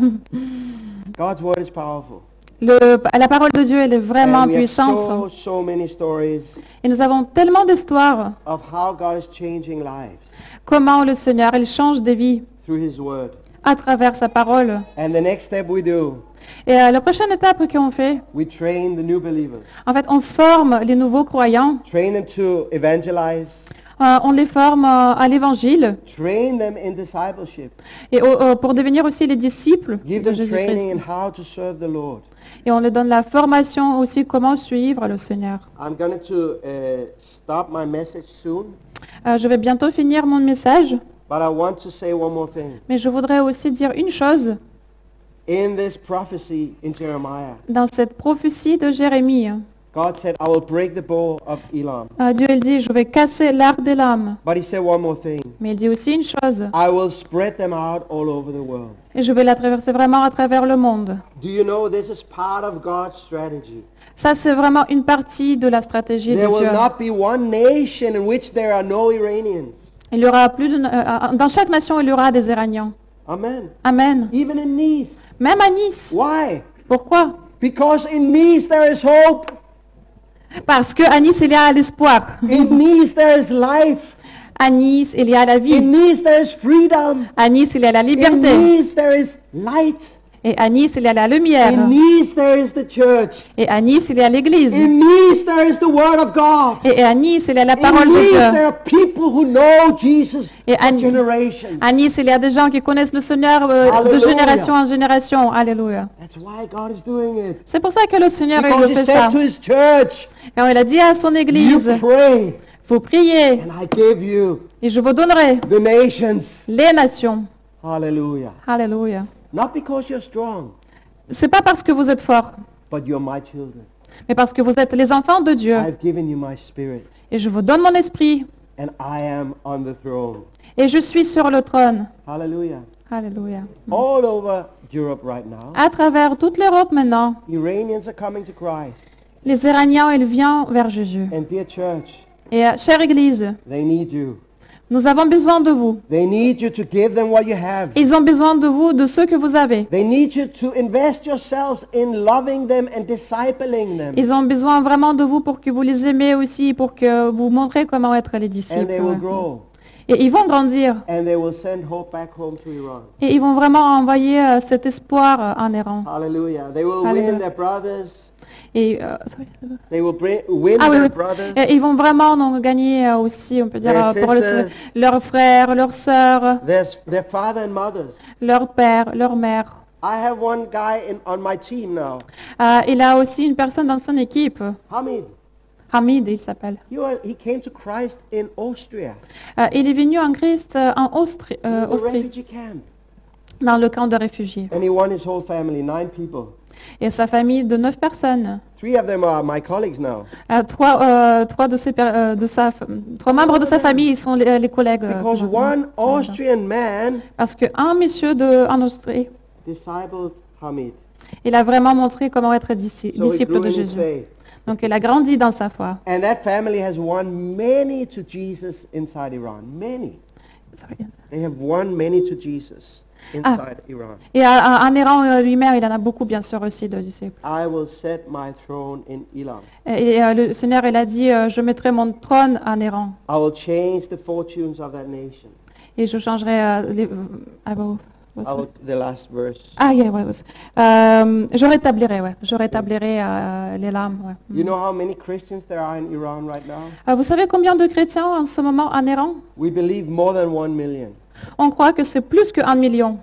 C: God's word is powerful.
B: La parole de Dieu, elle est vraiment
C: And we have
B: puissante.
C: so many stories
B: Et nous avons tellement d'histoires.
C: of how God is changing lives
B: Comment le Seigneur, il change des vies
C: through His word.
B: à travers sa parole.
C: And the next step we do,
B: Et la prochaine étape qu'on fait,
C: we train the new believers.
B: en fait, on forme les nouveaux croyants.
C: Train them to evangelize.
B: On les forme à l'évangile
C: Train them in discipleship.
B: et pour devenir aussi les disciples
C: Give
B: de
C: them training
B: Jésus-Christ.
C: in how to serve the Lord.
B: Et on leur donne la formation aussi comment suivre le Seigneur.
C: I'm going to stop my message soon,
B: Je vais bientôt finir mon message,
C: but I want to say one more thing.
B: mais je voudrais aussi dire une chose
C: In this prophecy in Jeremiah,
B: dans cette prophétie de Jérémie.
C: God said, I will break the bow of Elam.
B: Dieu, il dit, je vais casser l'arc des lames.
C: But He said one more thing.
B: Mais il dit aussi une chose,
C: I will spread them out all over the world.
B: et je vais la traverser vraiment à travers le monde.
C: Do you know this is part of God's strategy?
B: Ça, c'est vraiment une partie de la stratégie de
C: There will
B: Dieu.
C: not be one nation in which there are no Iranians.
B: Il y aura dans chaque nation, il y aura des Iraniens.
C: Amen.
B: Amen.
C: Even in Nice.
B: Même à Nice.
C: Why?
B: Pourquoi?
C: Because in Nice there is hope.
B: Parce qu'à Nice, il y a l'espoir.
C: In Nice there is life.
B: À Nice, il y a la
C: In
B: vie.
C: Nice there is freedom.
B: À Nice, il y a la
C: In
B: liberté.
C: Nice there is light.
B: Et à Nice, il y a la lumière.
C: In Nice there is the church.
B: Et à Nice, il y a l'église.
C: In Nice there is the word of God.
B: Et à Nice, il y a la
C: In
B: parole de
C: Nice there
B: Dieu.
C: are people who know Jesus
B: Et
C: for generations.
B: à Nice, il y a des gens qui connaissent le Seigneur de
C: Alléluia.
B: génération en génération. Alléluia.
C: That's why God is doing it.
B: C'est pour ça que le Seigneur il
C: Because
B: le
C: He
B: fait ça.
C: said to His church,
B: Quand il a dit à son
C: you
B: église,
C: pray
B: vous priez
C: and I give you
B: et je vous donnerai
C: the nations.
B: les nations.
C: Hallelujah.
B: Alléluia.
C: Not because you're strong,
B: C'est pas parce que vous êtes forts,
C: but you're my children.
B: mais parce que vous êtes les enfants de Dieu.
C: I've given you my spirit
B: Et je vous donne mon esprit
C: and I am on the throne.
B: et je suis sur le trône.
C: Hallelujah.
B: Alléluia.
C: All over Europe right now,
B: À travers toute l'Europe maintenant,
C: Iranians are coming to Christ.
B: les Iraniens, ils viennent vers Jésus.
C: And dear church,
B: Et chère Église,
C: they need you.
B: nous avons besoin de vous.
C: They need you to give them what you have.
B: Ils ont besoin de vous, de ce que vous avez.
C: They need you to invest yourselves in loving them and discipling them.
B: Ils ont besoin vraiment de vous pour que vous les aimez aussi, pour que vous montrez comment être les
C: And
B: disciples.
C: they will grow.
B: Et ils vont grandir.
C: And they will send hope back home to Iran.
B: Et ils vont vraiment envoyer cet espoir en Iran.
C: Hallelujah. They will
B: Hallelujah.
C: win their brothers.
B: Et,
C: They will win
B: ah oui,
C: their
B: oui.
C: brothers.
B: Et ils vont vraiment donc, gagner aussi, on peut dire,
C: Their
B: pour
C: sisters.
B: leurs frères, leurs sœurs,
C: Their father and mothers.
B: leur père, leur mère.
C: I have one guy on my team now.
B: Il a aussi une personne dans son équipe,
C: Hamid.
B: Hamid il s'appelle.
C: He came to Christ in Austria.
B: Il est venu en Christ en Austrie,
C: In the
B: Austrie,
C: refugee camp.
B: dans le camp de réfugiés.
C: And he won his whole family, 9 people.
B: Et sa famille de 9 personnes.
C: 3 of them are my colleagues now.
B: Trois membres de sa famille, ils sont les collègues.
C: Because
B: maintenant.
C: one Austrian man
B: Parce qu'un monsieur en Austrie,
C: discipled Hamid.
B: il a vraiment montré comment être
C: So he
B: disciple
C: grew
B: de
C: in his
B: Jésus.
C: faith.
B: Donc il a grandi dans sa foi.
C: And that family has won many to Jesus inside Iran. Many. They have won many to Jesus inside Iran.
B: Et en Iran lui-même, il en a beaucoup, bien sûr, aussi de disciples.
C: I will set my throne in Elam.
B: Et le Seigneur, il a dit, je mettrai mon trône en Iran.
C: I will change the fortunes of that nation.
B: Et je changerai
C: The last verse.
B: je rétablirai les lames. Ouais.
C: You know how many Christians there are in Iran right now?
B: Vous savez combien de chrétiens en ce moment en Iran?
C: We believe more than 1 million.
B: On croit que c'est plus que 1 million.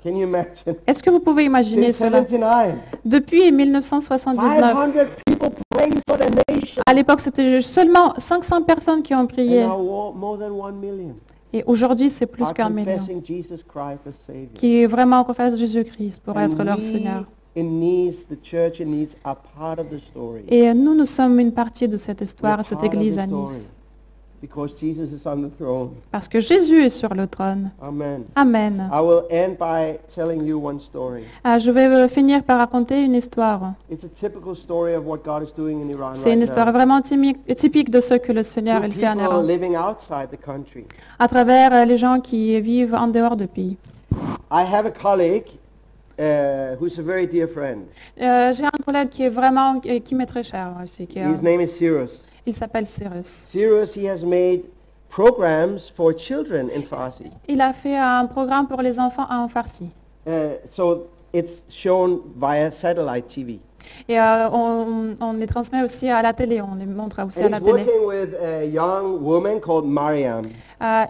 C: Can you imagine?
B: Est-ce que vous pouvez imaginer
C: Since
B: cela?
C: 79,
B: Depuis 1979,
C: 500 people praying for the nation.
B: à l'époque, c'était seulement 500 personnes qui ont
C: And
B: prié.
C: now more than 1 million
B: Et aujourd'hui, c'est plus
C: are
B: qu'un million.
C: confessing Jesus Christ as Savior.
B: Qui vraiment confessent Jésus-Christ pour
C: And
B: être leur
C: we
B: Seigneur.
C: in Nice, the church in Nice, are part of the story.
B: Et nous sommes une partie de cette
C: We're
B: histoire, cette
C: part of
B: église
C: the
B: à
C: story.
B: Nice.
C: Because Jesus is on the throne.
B: Parce que Jésus est sur le trône.
C: Amen.
B: Amen.
C: I will end by telling you one story.
B: Je vais finir par raconter une histoire.
C: It's a typical story of what God is doing in Iran
B: C'est
C: right
B: une histoire
C: now.
B: vraiment typique de ce que le Seigneur
C: To
B: il fait en
C: people
B: Iran.
C: living outside the country.
B: À travers les gens qui vivent en dehors du pays.
C: I have a colleague who's a very dear friend.
B: J'ai un collègue qui est vraiment, qui m'est très cher aussi.
C: His name is Cyrus.
B: Il s'appelle Cyrus.
C: Cyrus, he has made programs for children in Farsi.
B: Il a fait un programme pour les enfants en farsi.
C: So it's shown via satellite TV.
B: Et on les transmet aussi à la télé, on les montre aussi à
C: And
B: la
C: he's
B: télé.
C: working with a young woman called Mariam.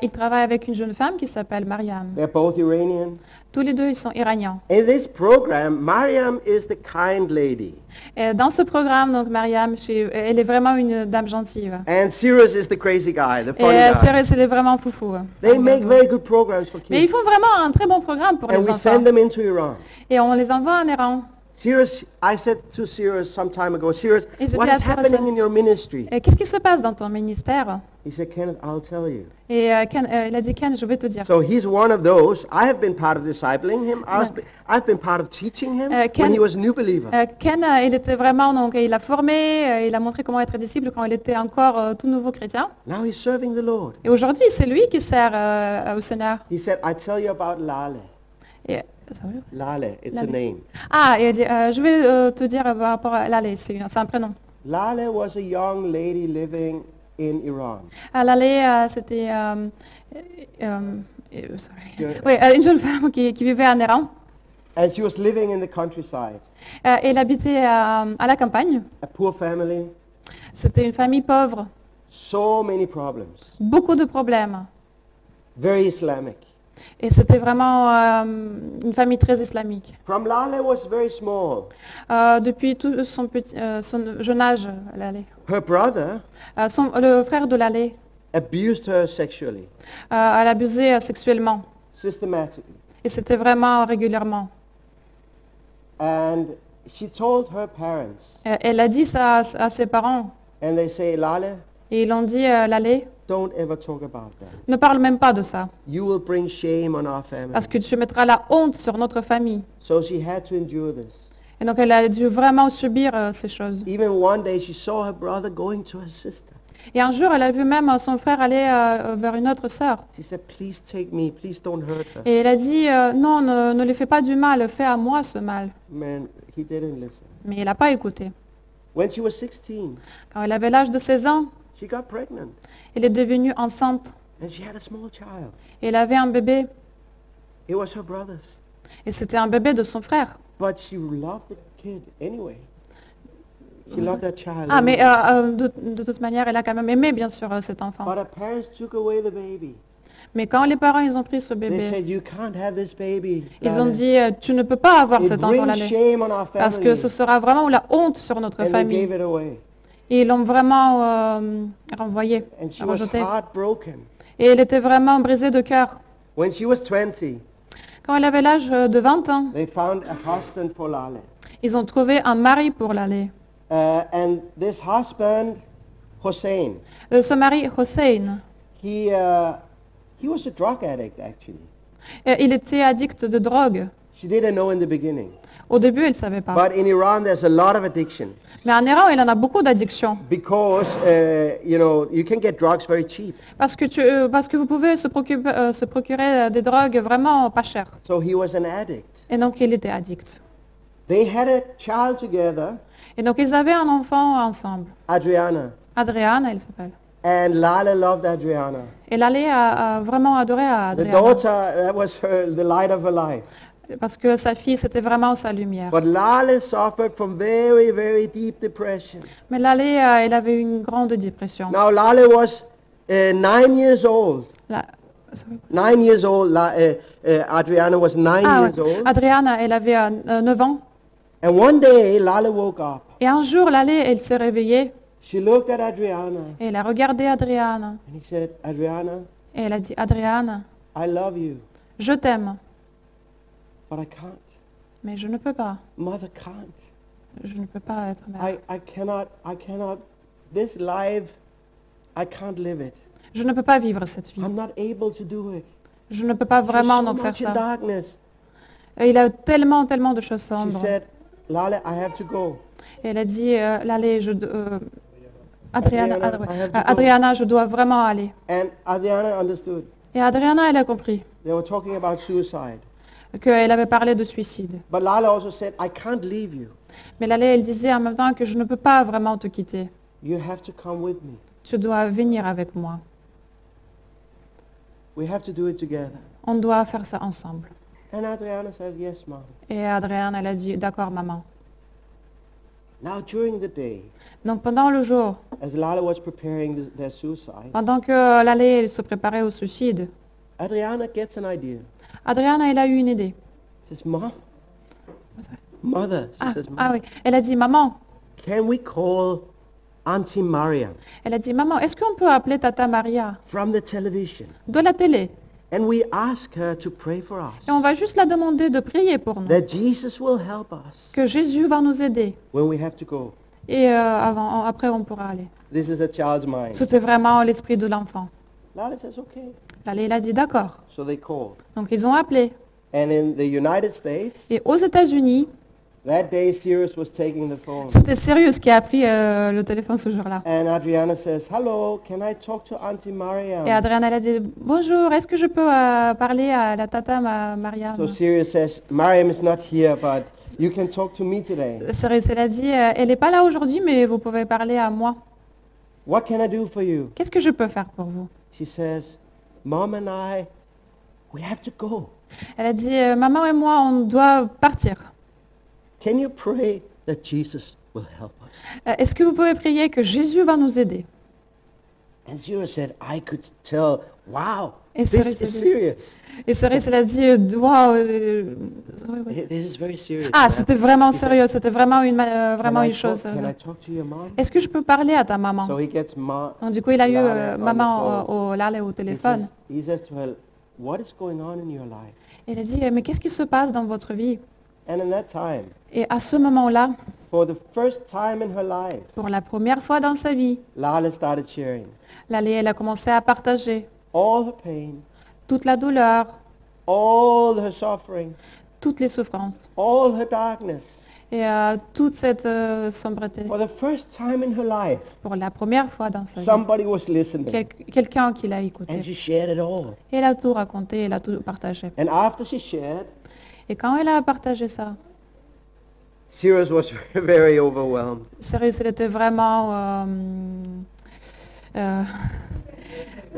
B: Il travaille avec une jeune femme qui s'appelle Mariam.
C: They're both Iranian.
B: Tous les deux, ils sont iraniens.
C: In this program, Mariam is the kind lady.
B: Et dans ce programme, donc Mariam, elle est vraiment une dame gentille.
C: And Cyrus is the crazy guy, the
B: Et
C: funny guy.
B: Cyrus, il est vraiment foufou.
C: They make very good programs for
B: Mais ils
C: kids.
B: font vraiment un très bon programme pour
C: And
B: les
C: we
B: enfants.
C: send them into Iran.
B: Et on les envoie en Iran.
C: Cyrus, I said to Cyrus some time ago, Cyrus,
B: Et je
C: what
B: dis à
C: is
B: Cyrus,
C: happening in your ministry?
B: Et qu'est-ce qui se passe dans ton ministère?
C: He said, Kenneth, I'll tell you.
B: Et il a dit, Ken, je vais te dire.
C: So he's one of those. I have been part of discipling him. I've been part of teaching him
B: Ken-
C: when he was a new believer.
B: Ken, il était vraiment, donc, il a formé, il a montré comment être disciple quand il était encore tout nouveau chrétien.
C: Now he's serving the Lord.
B: Et aujourd'hui, c'est lui qui sert au Seigneur.
C: He said, I tell you about Lale.
B: Et,
C: Lale, it's a
B: Lale.
C: name.
B: et il a dit, je vais te dire par rapport à Lalé, c'est un prénom.
C: Lale was a young lady living in Iran.
B: Lalé, c'était oui, une jeune femme qui vivait en Iran.
C: And she was living in the countryside.
B: Elle habitait à la campagne.
C: A poor family,
B: C'était une famille pauvre,
C: so many problems.
B: beaucoup de problèmes.
C: Very Islamic.
B: Et c'était vraiment une famille très islamique.
C: From Lale was very small.
B: Depuis tout son jeune âge, Lalé.
C: Her brother
B: Le frère de Lalé,
C: abused her sexually,
B: elle abusait sexuellement.
C: systematically.
B: Et c'était vraiment régulièrement.
C: And she told her parents,
B: Elle a dit ça à ses parents.
C: and they say, Lale,
B: Et ils l'ont dit, Lalé,
C: don't ever talk about that.
B: ne parle même pas de ça.
C: You will bring shame on our family.
B: Parce que tu mettras la honte sur notre famille.
C: So she had to endure this.
B: Et donc elle a dû vraiment subir ces choses.
C: Even one day she saw her brother going to her sister.
B: Et un jour, elle a vu même son frère aller vers une autre sœur.
C: She said, please take me, please don't hurt her.
B: Et elle a dit, non, ne lui fais pas du mal, fais à moi ce mal.
C: Man, he didn't listen.
B: Mais il n'a pas écouté.
C: When she was 16,
B: Quand elle avait l'âge de 16 ans,
C: she got pregnant.
B: elle est devenue enceinte.
C: And she had a small child.
B: Et elle avait un bébé.
C: It was her brother's.
B: Et c'était un bébé de son frère.
C: But she loved the kid anyway. She loved that child.
B: Ah, mais
C: anyway.
B: de toute manière, elle a quand même aimé, bien sûr, cet enfant.
C: But her parents took away the baby.
B: Mais quand les parents, ils ont pris ce
C: They
B: bébé,
C: said, you can't have this baby.
B: ils ont
C: Lale.
B: dit, tu ne peux pas avoir
C: It
B: cet enfant-là.
C: brings shame on our
B: Parce
C: family.
B: que ce sera vraiment la honte sur notre
C: And they
B: famille.
C: gave it away.
B: Et ils l'ont vraiment renvoyé,
C: And she was
B: rejeté.
C: heartbroken.
B: Et elle était vraiment brisée de cœur.
C: When she was 20,
B: Quand elle avait l'âge de 20 ans,
C: they found a husband for Lale.
B: ils ont trouvé un mari pour l'aller.
C: And this husband, Hossein,
B: Ce mari, Hossein,
C: he was a drug addict actually.
B: il était addict de drogue.
C: She didn't know in the beginning.
B: Au début, elle ne savait pas.
C: But in Iran, there's a lot of addiction
B: Mais en Iran, il en a beaucoup d'addictions.
C: because, you can get drugs very cheap.
B: Parce que vous pouvez se procurer des drogues vraiment pas chères.
C: So he was an addict.
B: Et donc, il était addict.
C: They had a child together,
B: Et donc, ils avaient un enfant ensemble.
C: Adriana.
B: Adriana, elle s'appelle.
C: And Lale loved Adriana.
B: Et Lalé a vraiment adoré
C: The
B: Adriana.
C: daughter, that was the light of her life.
B: Parce que sa fille, c'était vraiment sa lumière.
C: But Lale suffered from very, very deep depression.
B: Mais Lalé, elle avait une grande dépression.
C: Now Lale was 9 years old.
B: La- sorry.
C: 9 years old. Adriana was 9
B: Ah,
C: years
B: ouais.
C: old.
B: Adriana, elle avait 9 ans.
C: And one day, Lale woke up.
B: Et un jour, Lalé, elle s'est réveillée
C: She looked at Adriana
B: et elle a regardé Adriana.
C: and he said, Adriana,
B: Et elle a dit, Adriana,
C: I love you,
B: je t'aime,
C: but I can't.
B: mais je ne peux pas.
C: Mother can't.
B: Je ne peux pas être mère.
C: I cannot, this life, I can't live it.
B: Je ne peux pas vivre cette vie.
C: I'm not able to do it.
B: Je ne peux pas vraiment
C: There's so
B: donc faire
C: much in
B: ça.
C: darkness.
B: Et il a tellement de choses
C: She
B: sombres.
C: said, Lale, I have to go.
B: Et elle a dit, Lalé, Adriana,
C: Adriana, I have to go.
B: Adriana, je dois vraiment aller.
C: And Adriana understood.
B: Et Adriana, elle a compris.
C: They were talking about suicide.
B: qu'elle avait parlé de suicide.
C: But Lala also said, I can't leave you.
B: Mais Laleh, elle disait en même temps que je ne peux pas vraiment te quitter.
C: You have to come with me.
B: Tu dois venir avec moi.
C: We have to do it together.
B: On doit faire ça ensemble.
C: And Adriana said, yes, Mom.
B: Et Adrienne, elle a dit, d'accord, maman.
C: Now, during the day,
B: Donc pendant le jour,
C: as Lala was preparing their suicide,
B: pendant que Laleh se préparait au suicide,
C: Adriana gets an idea.
B: Adrienne, elle a eu une idée.
C: She says, Mom, Mother, she says, Mom,
B: Oui. Elle a dit, maman,
C: can we call Auntie Maria
B: elle a dit, maman, est-ce qu'on peut appeler Tata Maria
C: from the television?
B: de la télé?
C: And we ask her to pray for us.
B: Et on va juste la demander de prier pour nous.
C: That Jesus will help us
B: Que Jésus va nous aider.
C: when we have to go.
B: Et après, on pourra aller.
C: This is a child's mind.
B: C'était vraiment l'esprit de l'enfant.
C: Lala says, okay.
B: Laleh, il a dit, d'accord.
C: So they called.
B: Donc ils ont appelé.
C: And in the United States,
B: Et aux États-Unis,
C: that day Sirius was taking the phone.
B: c'était Sirius qui a pris le téléphone ce jour-là.
C: And Adriana says, hello, can I talk to Auntie Maria?
B: Et Adrienne, elle a dit, bonjour, est-ce que je peux parler à la Tata Maria?
C: So Sirius says, Mariam is not here, but you can talk to me today.
B: Sirius, elle a dit, elle n'est pas là aujourd'hui, mais vous pouvez parler à moi.
C: What can I do for you?
B: Qu'est-ce que je peux faire pour vous?
C: She says, Mom and I, we have to go.
B: Elle a dit, maman et moi, on doit partir.
C: Can you pray that Jesus will help us?
B: Est-ce que vous pouvez prier que Jésus va nous aider?
C: And Sirius said, I could tell, wow,
B: Et
C: this
B: Sirius,
C: is serious.
B: Et Sirius, elle a dit, waouh.
C: This is very serious.
B: Ah, c'était vraiment sérieux, c'était vraiment
C: Can I
B: une chose.
C: Can I talk to your mom?
B: Est-ce que je peux parler à ta maman?
C: So he gets
B: Donc, du coup, il a eu
C: Laleh on the
B: maman
C: phone.
B: au Laleh au téléphone.
C: He says to her, what is going on in your life?
B: Elle a dit, mais qu'est-ce qui se passe dans votre vie?
C: And in that time,
B: Et à ce moment-là,
C: for the first time in her life,
B: pour la première fois dans sa vie,
C: Lala started sharing
B: Laleh, elle a commencé à partager
C: all her pain,
B: toute la douleur,
C: all her suffering,
B: toutes les souffrances
C: all her darkness.
B: et toute cette sombreté.
C: For the first time in her life,
B: Pour la première fois dans sa vie,
C: somebody was listening.
B: quelqu'un qui l'a
C: And
B: écouté.
C: she shared it all.
B: Et elle a tout raconté, elle a tout partagé.
C: And after she shared,
B: Et quand elle a partagé ça,
C: Sirius was very overwhelmed.
B: sérieux, elle était vraiment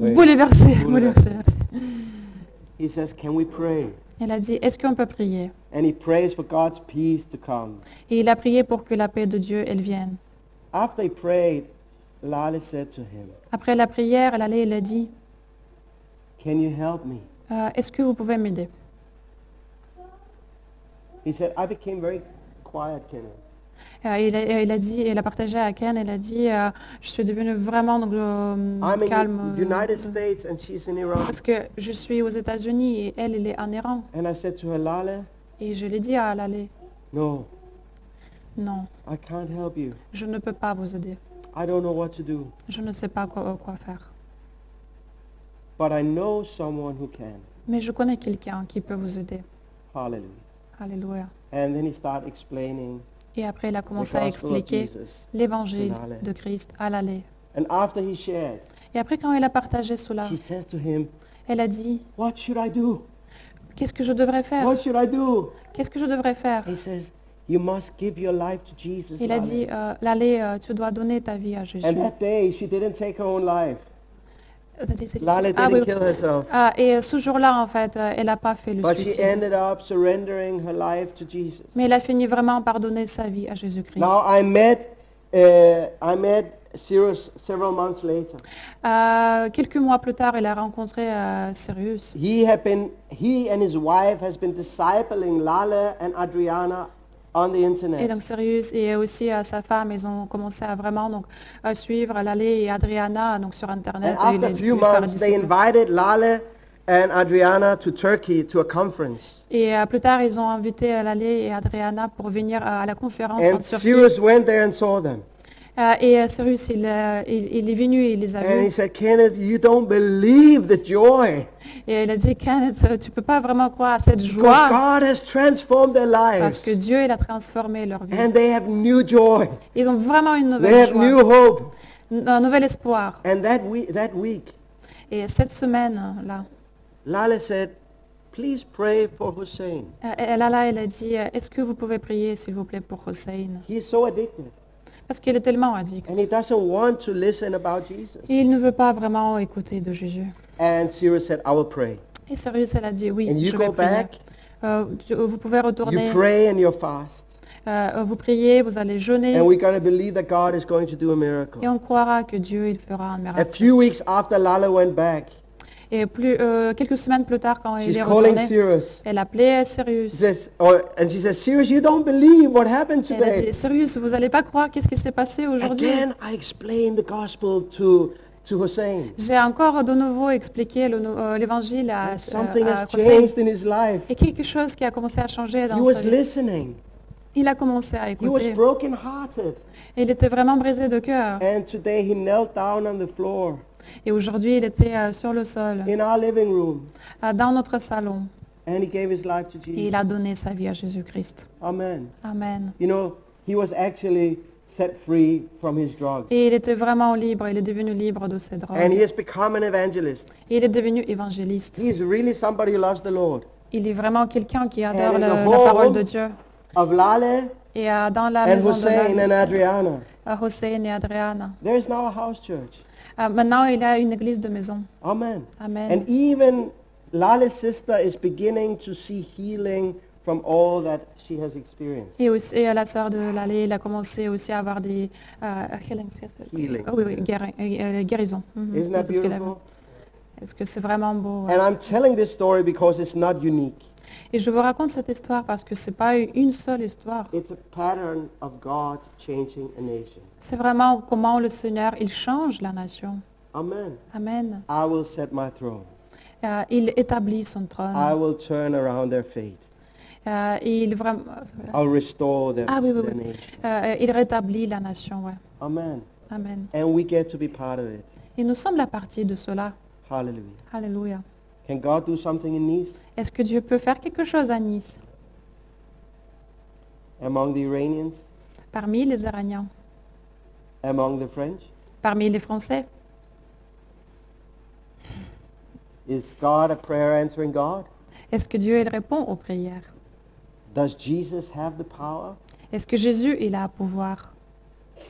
C: Oui.
B: bouleversée.
C: Bouleversée.
B: Merci.
C: He says, can we pray?
B: Elle a dit, est-ce qu'on peut prier?
C: And he prays for God's peace to come.
B: Et il a prié pour que la paix de Dieu, elle vienne.
C: After he prayed, Lala said to him,
B: Après la prière, Laleh, elle a dit,
C: can you help me?
B: est-ce que vous pouvez m'aider?
C: He said, I became very quiet, Kenneth.
B: Il a dit, elle a partagé à Ken, elle a dit, je suis devenue vraiment
C: I'm in
B: calme.
C: the United States and she's in Iran.
B: Parce que je suis aux États-Unis et elle est en Iran.
C: And I said to her, Lala,
B: Et je l'ai dit à Laleh,
C: no,
B: non,
C: I can't help you.
B: je ne peux pas vous aider.
C: I don't know what to do.
B: Je ne sais pas quoi faire.
C: But I know someone who can.
B: Mais je connais quelqu'un qui peut vous aider.
C: Hallelujah.
B: Alléluia.
C: And then he started explaining
B: Et après, il a
C: the
B: commencé à
C: gospel of
B: expliquer
C: Jesus.
B: l'évangile
C: to Laleh.
B: de Christ à Laleh.
C: And after he shared,
B: Et après, quand elle a partagé cela,
C: she says to him,
B: elle a dit,
C: what should I do?
B: qu'est-ce que je devrais faire?
C: What should I do?
B: Qu'est-ce que je devrais faire?
C: He says, you must give your life to Jesus.
B: Il a
C: Lala."
B: dit, Laleh, tu dois donner ta vie à Jésus.
C: And that day, she didn't take her own life. Lala
B: Ah,
C: didn't
B: oui.
C: kill herself.
B: Et ce jour-là, en fait, elle n'a pas fait le
C: But she
B: suicide.
C: ended up surrendering her life to Jesus.
B: Mais elle a fini vraiment par donner sa vie à Jésus-Christ.
C: Now I met Cyrus several months later.
B: Quelques mois plus tard, il a rencontré Sirius.
C: He and his wife has been discipling Lala and Adriana on the
B: Et
C: internet.
B: donc Sirius et aussi sa femme, ils ont commencé à vraiment suivre Laleh et Adriana donc sur Internet.
C: And
B: et
C: after a
B: les
C: few
B: faire
C: months, they
B: disciples.
C: invited Lala and Adriana to Turkey to a conference.
B: Et plus tard, ils ont invité Laleh et Adriana pour venir à la conférence en
C: And
B: Turquie.
C: Cyrus went there and saw them.
B: Et Sirius, il est venu, il les a
C: And he
B: vus.
C: said, Kenneth, you don't believe the joy.
B: Et il a dit, Kenneth, tu peux pas vraiment croire à cette
C: Because
B: joie
C: God has transformed their
B: parce que
C: lives.
B: Dieu, il a transformé leur vie.
C: And they have new joy.
B: Ils ont vraiment une
C: They
B: nouvelle
C: have new
B: joie,
C: hope.
B: un nouvel espoir.
C: And that week,
B: Et cette semaine-là,
C: Lala said, please pray for Hussein.
B: Elle a dit, est-ce que vous pouvez prier, s'il vous plaît, pour Hussein?
C: He is so addicted.
B: Parce qu'il est tellement addict.
C: And he doesn't want to listen about Jesus.
B: Et il ne veut pas vraiment écouter de Jésus.
C: And Cyrus said, I will pray.
B: Et Cyrus, elle a dit, oui,
C: And you
B: je vais
C: go
B: prier.
C: back,
B: Vous pouvez retourner,
C: you pray and you fast.
B: vous priez, vous allez jeûner,
C: And we're going to believe that God is going to do a miracle.
B: et on croira que Dieu, il fera un
C: A
B: miracle.
C: few weeks after Lala went back,
B: Et quelques semaines plus tard, quand il
C: she's
B: est
C: calling
B: retourné,
C: Cyrus.
B: elle appelait
C: She
B: Cyrus.
C: says, and she says, Cyrus, you don't believe what happened
B: Elle a
C: today.
B: dit, Cyrus, vous n'allez pas croire qu'est-ce qui s'est passé aujourd'hui.
C: Again, I explained the gospel to Hussein.
B: J'ai encore de nouveau expliqué l'évangile à
C: Something has
B: Hussein.
C: changed in his life.
B: Et quelque chose qui a commencé à changer
C: He
B: dans
C: was
B: sa vie.
C: listening.
B: Il a commencé à
C: He was
B: écouter.
C: broken-hearted.
B: Et il était vraiment brisé de cœur.
C: And today he knelt down on the floor
B: Et aujourd'hui, il était sur le sol,
C: in our living room.
B: dans notre salon.
C: And he gave his life to
B: Et il
C: Jesus.
B: a donné sa vie à Jésus-Christ.
C: Amen.
B: Amen.
C: You know, he was actually set free from his drugs.
B: Et il était vraiment libre. Il est devenu libre de ses
C: And he
B: drogues.
C: has become an evangelist.
B: Et il est devenu évangéliste.
C: He is really somebody who loves the Lord.
B: Il est vraiment quelqu'un qui adore
C: And in
B: la
C: the home
B: parole de Dieu.
C: Of Lale
B: Et dans la
C: and
B: maison de
C: Hussein and Adriana.
B: Hussein et Adriana.
C: There is now a house church.
B: Maintenant, il a une église de maison.
C: Amen.
B: Amen.
C: And even Lale's sister is beginning to see healing from all that she has experienced.
B: Et aussi, la sœur de Lalé, il a commencé aussi à avoir des
C: Healing.
B: Oui, guérisons.
C: Isn't that
B: de tout ce qu'il avait.
C: beautiful?
B: Est-ce que c'est vraiment beau?
C: And I'm telling this story because it's not unique.
B: Et je vous raconte cette histoire parce que c'est pas une seule histoire.
C: It's a pattern of God changing a nation.
B: C'est vraiment comment le Seigneur, il change la nation.
C: Amen.
B: Amen.
C: I will set my throne.
B: Il établit son trône.
C: I will turn around their fate.
B: Il vraiment,
C: I'll restore their,
B: ah oui, oui,
C: their
B: oui.
C: nation.
B: Il rétablit la nation, ouais.
C: Amen.
B: Amen.
C: And we get to be part of it.
B: Et nous sommes la partie de cela.
C: Hallelujah.
B: Alléluia.
C: Can God do something in Nice?
B: Est-ce que Dieu peut faire quelque chose à Nice,
C: Among the Iranians?
B: parmi les Iraniens,
C: Among the French?
B: parmi les Français?
C: Is God a prayer answering God?
B: Est-ce que Dieu il répond aux prières?
C: Does Jesus have the power?
B: Est-ce que Jésus il a un pouvoir?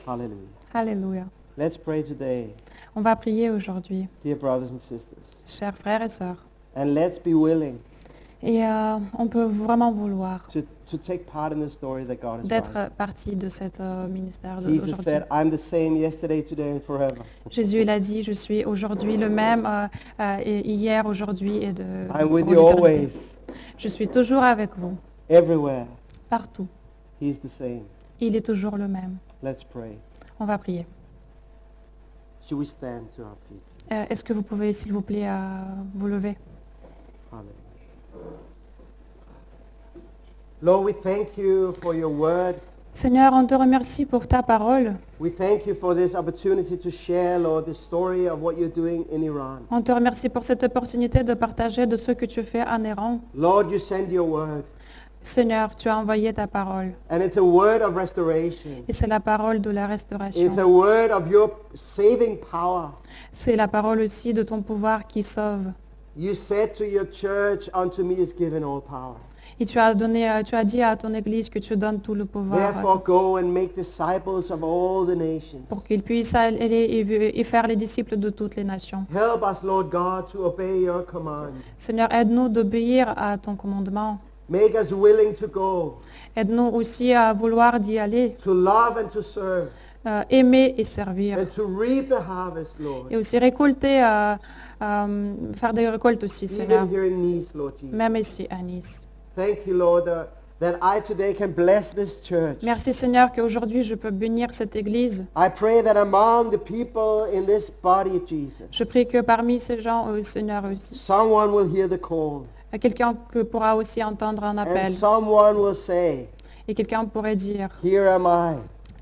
C: Hallelujah.
B: Alléluia.
C: Let's pray today,
B: On va prier aujourd'hui,
C: dear brothers and sisters.
B: chers frères et sœurs.
C: And let's be willing
B: Et on peut vraiment vouloir
C: to take part in the story that God has written.
B: d'être partie de cet ministère
C: Jesus
B: d'aujourd'hui.
C: said, I'm the same yesterday, today, and forever.
B: Jésus il a dit, je suis aujourd'hui le même, et hier, aujourd'hui et
C: I'm with
B: pour
C: you
B: l'éternité.
C: always,
B: Je suis toujours avec vous,
C: everywhere.
B: partout.
C: He's the same.
B: Il est toujours le même.
C: Let's pray.
B: On va prier.
C: Should we stand to our feet?
B: Est-ce que vous pouvez, s'il vous plaît, vous lever?
C: Hallelujah. Lord, we thank you for your word.
B: Seigneur, on te remercie pour ta parole.
C: We thank you for this opportunity to share, Lord, the story of what you're doing in Iran.
B: On te remercie pour cette opportunité de partager de ce que tu fais en Iran.
C: Lord, you send your word,
B: Seigneur, tu as envoyé ta parole.
C: and it's a word of restoration.
B: Et c'est la parole de la
C: It's a
B: restauration.
C: word of your saving power.
B: C'est la parole aussi de ton pouvoir qui sauve.
C: You said to your church, unto me is given all power.
B: Et tu as dit à ton Église que tu donnes tout le pouvoir
C: Therefore go and make disciples of all the nations.
B: pour qu'ils puissent aller et faire les disciples de toutes les nations.
C: Help us, Lord God, to obey your command.
B: Seigneur, aide-nous d'obéir à ton commandement.
C: Make us willing to go,
B: Aide-nous aussi à vouloir d'y aller,
C: to love and to serve,
B: aimer et servir.
C: and to reap the harvest, Lord.
B: Et aussi récolter, faire des récoltes aussi, Seigneur,
C: Even here in Nice, Lord Jesus.
B: même ici à Nice.
C: Thank you, Lord, that I today can bless this church.
B: Merci Seigneur qu'aujourd'hui je peux bénir cette Église.
C: I pray that among the people in this body of Jesus,
B: Je prie que parmi ces gens, Seigneur, aussi,
C: someone will hear the call,
B: quelqu'un que pourra aussi entendre un
C: and
B: appel.
C: someone will say,
B: Et quelqu'un pourrait dire,
C: here am I,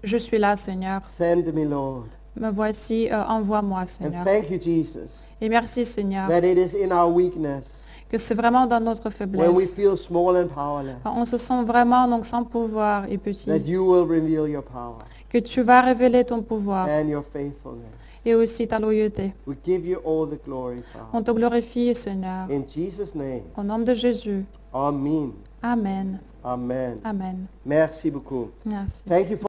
B: je suis là Seigneur,
C: send me, Lord.
B: me voici, envoie-moi
C: And
B: Seigneur.
C: thank you, Jesus,
B: Et merci Seigneur,
C: that it is in our weakness,
B: que c'est vraiment dans notre
C: when we
B: faiblesse.
C: feel small and powerless,
B: On se sent vraiment donc sans pouvoir et petit.
C: that you will reveal your power
B: Que tu vas révéler ton pouvoir
C: and your faithfulness.
B: et aussi ta loyauté.
C: We give you all the glory,
B: On
C: Father.
B: te glorifie, Seigneur.
C: In Jesus' name.
B: Au nom de Jésus.
C: Amen.
B: Amen.
C: Amen.
B: Amen.
C: Merci beaucoup.
B: Merci.
C: Thank you for